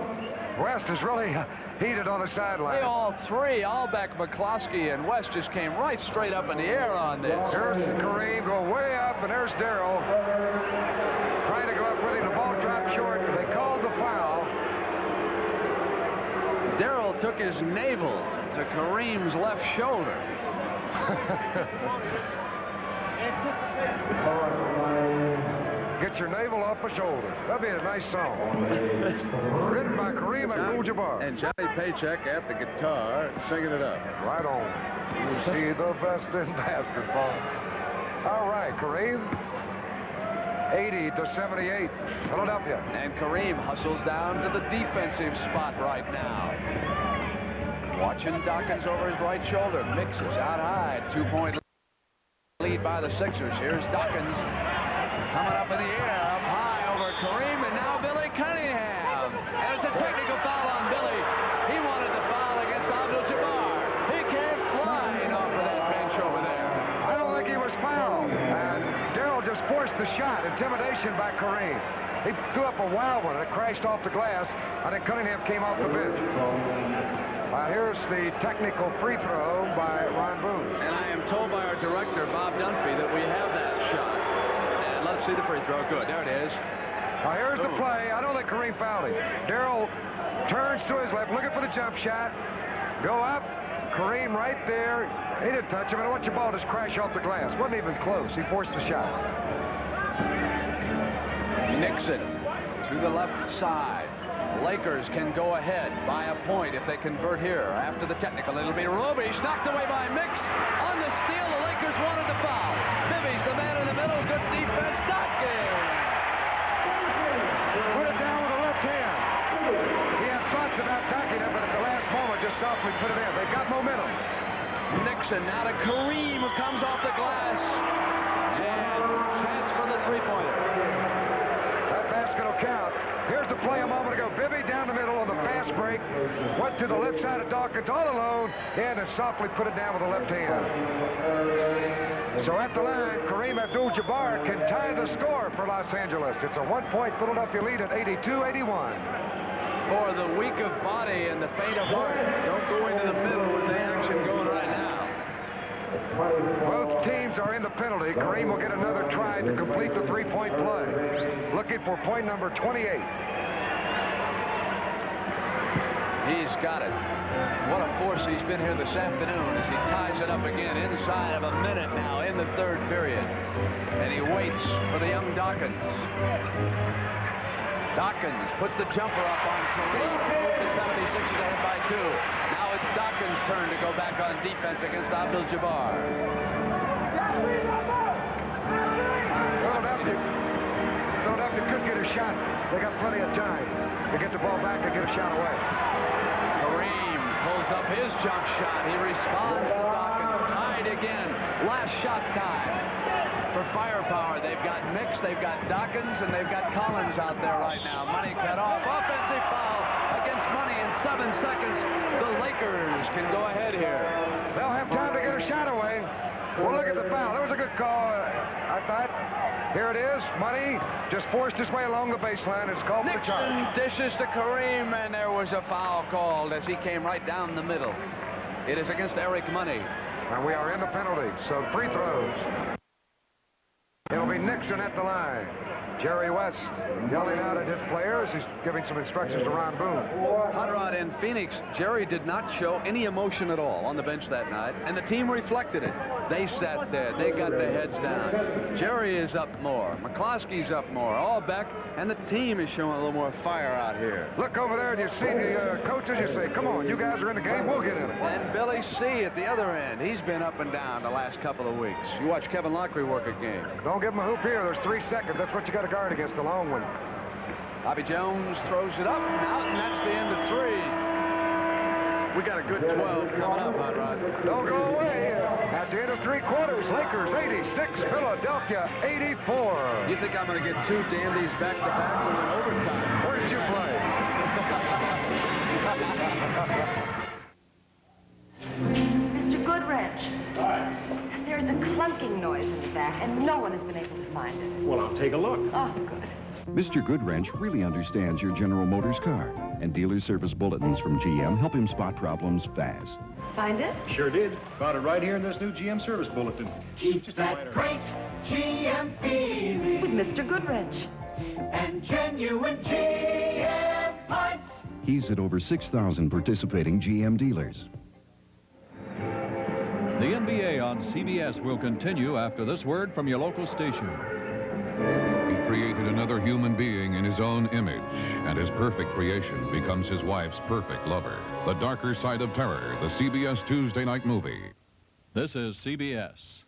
B: West is really heated on the sideline.
A: They all three, Albeck, McCloskey, and West just came right straight up in the air on this.
B: There's Kareem go way up, and there's Darrell trying to go up with him. The ball dropped short. They called the foul.
A: Darrell took his navel to Kareem's left shoulder.
B: Get your navel off a shoulder. That'd be a nice song. Written by Kareem Abdul-Jabbar.
A: And Johnny Paycheck at the guitar singing it up.
B: Right on. You see the best in basketball. All right, Kareem. 80-78, Philadelphia.
A: And Kareem hustles down to the defensive spot right now. Watching Dawkins over his right shoulder. Mixes out high. 2-point lead by the Sixers. Here's Dawkins coming up in the air, up high over Kareem, and now Billy Cunningham. And it's a technical foul on Billy. He wanted the foul against Abdul-Jabbar. He came flying off of that bench over there.
B: I don't think he was fouled. And Darrell just forced the shot. Intimidation by Kareem. He threw up a wild one, and it crashed off the glass. I think Cunningham came off the bench. Here's the technical free throw by Ron Boone.
A: And I am told by our director, Bob Dunphy, that we have that shot. And let's see the free throw. Good. There it is.
B: Here's the play. I don't think Kareem fouled him. Darrell turns to his left, looking for the jump shot. Go up. Kareem right there. He didn't touch him. I don't want your ball to just crash off the glass. Wasn't even close. He forced the shot.
A: Nixon to the left side. Lakers can go ahead by a point if they convert here. After the technical, it'll be Robish, knocked away by Mix. On the steal, the Lakers wanted the foul. Bibby's the man in the middle. Good defense. Dawkins.
B: Put it down with the left hand. He had thoughts about ducking it, but at the last moment just softly put it in. They've got momentum.
A: Nixon now to Kareem, who comes off the glass. And chance for the three-pointer.
B: That basket will count. Here's the play a moment ago. Bibby down the middle on the fast break. Went to the left side of Dawkins all alone. And then softly put it down with the left hand. So at the line, Kareem Abdul-Jabbar can tie the score for Los Angeles. It's a 1-point Philadelphia lead at 82-81.
A: For the weak of body and the faint of heart, don't go into the middle with the action going right now.
B: Both teams are in the penalty. Kareem will get another try to complete the three-point play. Looking for point number 28.
A: He's got it. What a force he's been here this afternoon as he ties it up again inside of a minute now in the third period. And he waits for the young Dawkins. Dawkins puts the jumper up on Kareem. The 76ers ahead by 2. Now it's Dawkins' turn to go back on defense against Abdul-Jabbar.
B: Philadelphia could get a shot. They got plenty of time to get the ball back and get a shot away.
A: Kareem pulls up his jump shot. He responds to Dawkins. Tied again. Last shot time. For firepower, they've got Mix, they've got Dawkins, and they've got Collins out there right now. Money cut off. Offensive foul against Money in 7 seconds. The Lakers can go ahead here.
B: They'll have time to get a shot away. Well, look at the foul. That was a good call, I thought. Here it is. Money just forced his way along the baseline. It's called for the charge.
A: Nixon dishes to Kareem, and there was a foul called as he came right down the middle. It is against Eric Money.
B: And we are in the penalty, so free throws. It'll be Nixon at the line. Jerry West yelling out at his players. He's giving some instructions to Ron Boone.
A: Hot Rod in Phoenix, Jerry did not show any emotion at all on the bench that night, and the team reflected it. They sat there. They got their heads down. Jerry is up more. McCloskey's up more. Allbeck, and the team is showing a little more fire out here.
B: Look over there, and you see the coaches. You say, come on, you guys are in the game. We'll get in it.
A: And Billy C. at the other end. He's been up and down the last couple of weeks. You watch Kevin Lockery work a game.
B: Don't give him a hoop here. There's 3 seconds. That's what you got to guard against the long one.
A: Bobby Jones throws it up and out, and that's the end of 3. We got a good 12 coming up, Hot Rod.
B: Don't go away. At the end of 3 quarters, Lakers 86, Philadelphia 84.
A: You think I'm going to get 2 dandies back-to-back with an overtime?
B: Where did you play?
D: Mr. Goodrich. There's a clunking noise in the back, and no one has been able to find it.
V: Well, I'll take a look.
D: Oh, good.
E: Mr. Goodwrench really understands your General Motors car, and dealer service bulletins from GM help him spot problems fast.
D: Find it?
V: Sure did. Found it right here in this new GM service bulletin.
Q: Keep that great GM feeling.
D: With Mr. Goodrich.
Q: And genuine GM parts.
E: He's at over 6,000 participating GM dealers.
K: The NBA on CBS will continue after this word from your local station.
W: He created another human being in his own image, and his perfect creation becomes his wife's perfect lover. The Darker Side of Terror, the CBS Tuesday night movie.
K: This is CBS.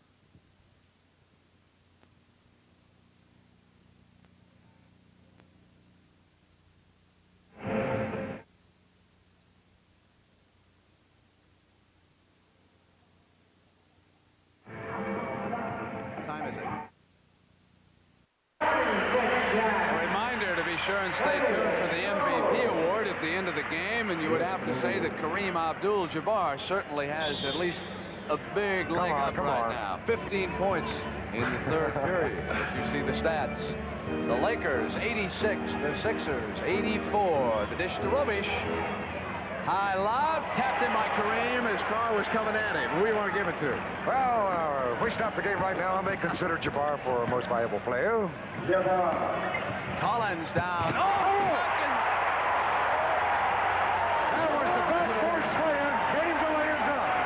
A: Sure, and stay tuned for the MVP award at the end of the game, and you would have to say that Kareem Abdul-Jabbar certainly has at least a big leg up right now. 15 points in the 3rd period, if you see the stats. The Lakers 86, the Sixers 84. The dish to Robish. High lob, tapped in by Kareem. His car was coming at him. Who do you want to give it to?
B: Well, if we stop the game right now, I may consider Jabbar for most valuable player.
A: Collins down. Oh,
B: Dawkins! That was the backboard swing. Game delay and done.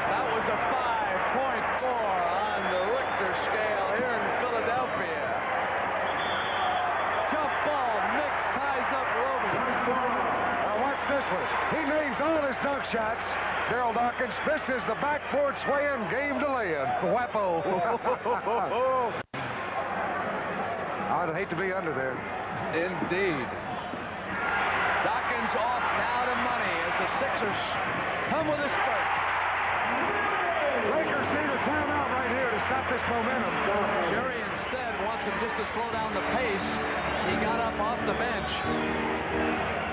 A: That was a 5.4 on the Richter scale here in Philadelphia. Jump ball. Mix ties up Roby.
B: Now watch this one. He names all his dunk shots. Daryl Dawkins, this is the backboard swaying, game delaying. Wappo. I'd hate to be under there.
A: Indeed. Dawkins off now to Money as the Sixers come with a spurt.
B: Lakers need a timeout right here to stop this momentum.
A: Jerry instead wants him just to slow down the pace. He got up off the bench.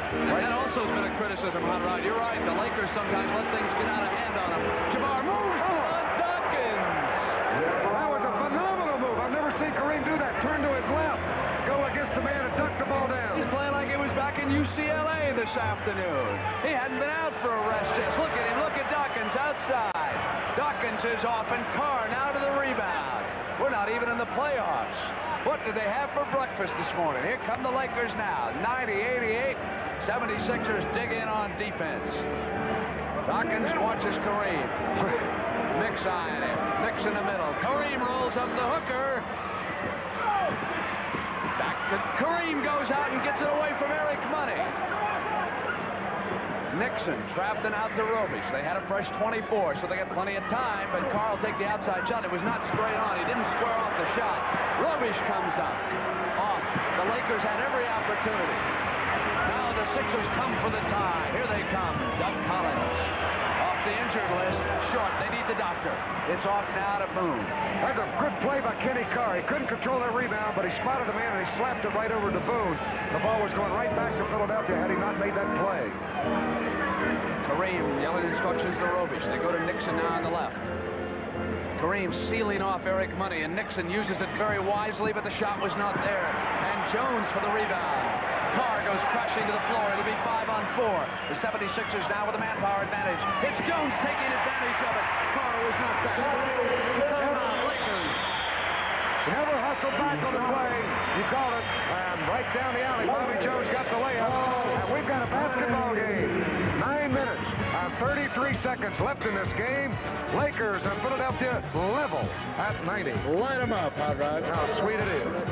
A: And that also has been a criticism, Hot Rod. You're right. The Lakers sometimes let things get out of hand on them. Jabbar moves on Dawkins.
B: That was a phenomenal move. I've never seen Kareem do that. Turn to his left. Go against the man and duck the ball down.
A: He's playing like it was back in UCLA this afternoon. He hadn't been out for a rest yet. Look at him. Look at Dawkins outside. Dawkins is off and Carr now to the rebound. We're not even in the playoffs. What did they have for breakfast this morning? Here come the Lakers now. 90-88. 76ers dig in on defense. Dawkins watches Kareem. Mix eyeing him. Mix in the middle. Kareem rolls up the hooker. Back to Kareem goes out and gets it away from Eric Money. Nixon trapped and out to Robish. They had a fresh 24, so they got plenty of time, but Carl will take the outside shot. It was not straight on. He didn't square off the shot. Robish comes up. Off. The Lakers had every opportunity. Now the Sixers come for the tie. Here they come. Doug Collins off the injured list. Short. They need the doctor. It's off now to Boone.
B: That's a good play by Kenny Carr. He couldn't control that rebound, but he spotted the man and he slapped it right over to Boone. The ball was going right back to Philadelphia had he not made that play.
A: Kareem yelling instructions to Robish. They go to Nixon now on the left. Kareem sealing off Eric Money, and Nixon uses it very wisely, but the shot was not there. And Jones for the rebound. Carr goes crashing to the floor. It'll be 5-on-4. The 76ers now with a manpower advantage. It's Jones taking advantage of it. Carr was not back. Timeout, Lakers.
B: Never hustled back on the play. You called it. And right down the alley, Bobby Jones got the layup. And we've got a basketball game. 9 minutes and 33 seconds left in this game. Lakers and Philadelphia level at 90.
G: Light them up, Hot Rod.
B: How sweet it is.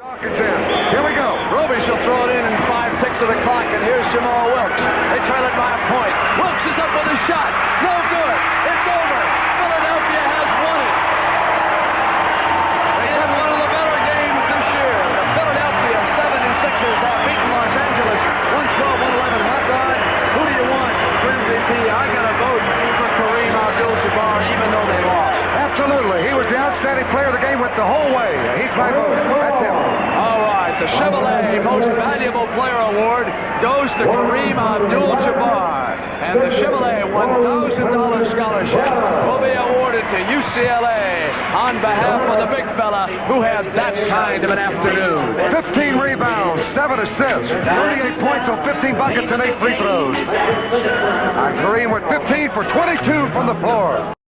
B: Dawkins in. Here we go.
A: Roby shall throw it in 5 ticks of the clock, and here's Jamal Wilkes. They trail it by a point. Wilkes is up with a shot. No good. It's over. Philadelphia has won it. They had one of the better games this year. The Philadelphia 76ers have beaten Los Angeles 112-111. Hot Rod, who do you want for MVP? I got to vote for Kareem Abdul-Jabbar, even though they lost.
B: Absolutely. He was the outstanding player of the game, went the whole way. He's my vote. That's him.
A: All right, the Chevrolet Most Valuable Player Award goes to Kareem Abdul-Jabbar. And the Chevrolet $1,000 scholarship will be awarded to UCLA on behalf of the big fella who had that kind of an afternoon.
B: 15 rebounds, 7 assists, 38 points on 15 buckets and 8 free throws. Kareem went 15 for 22 from the floor.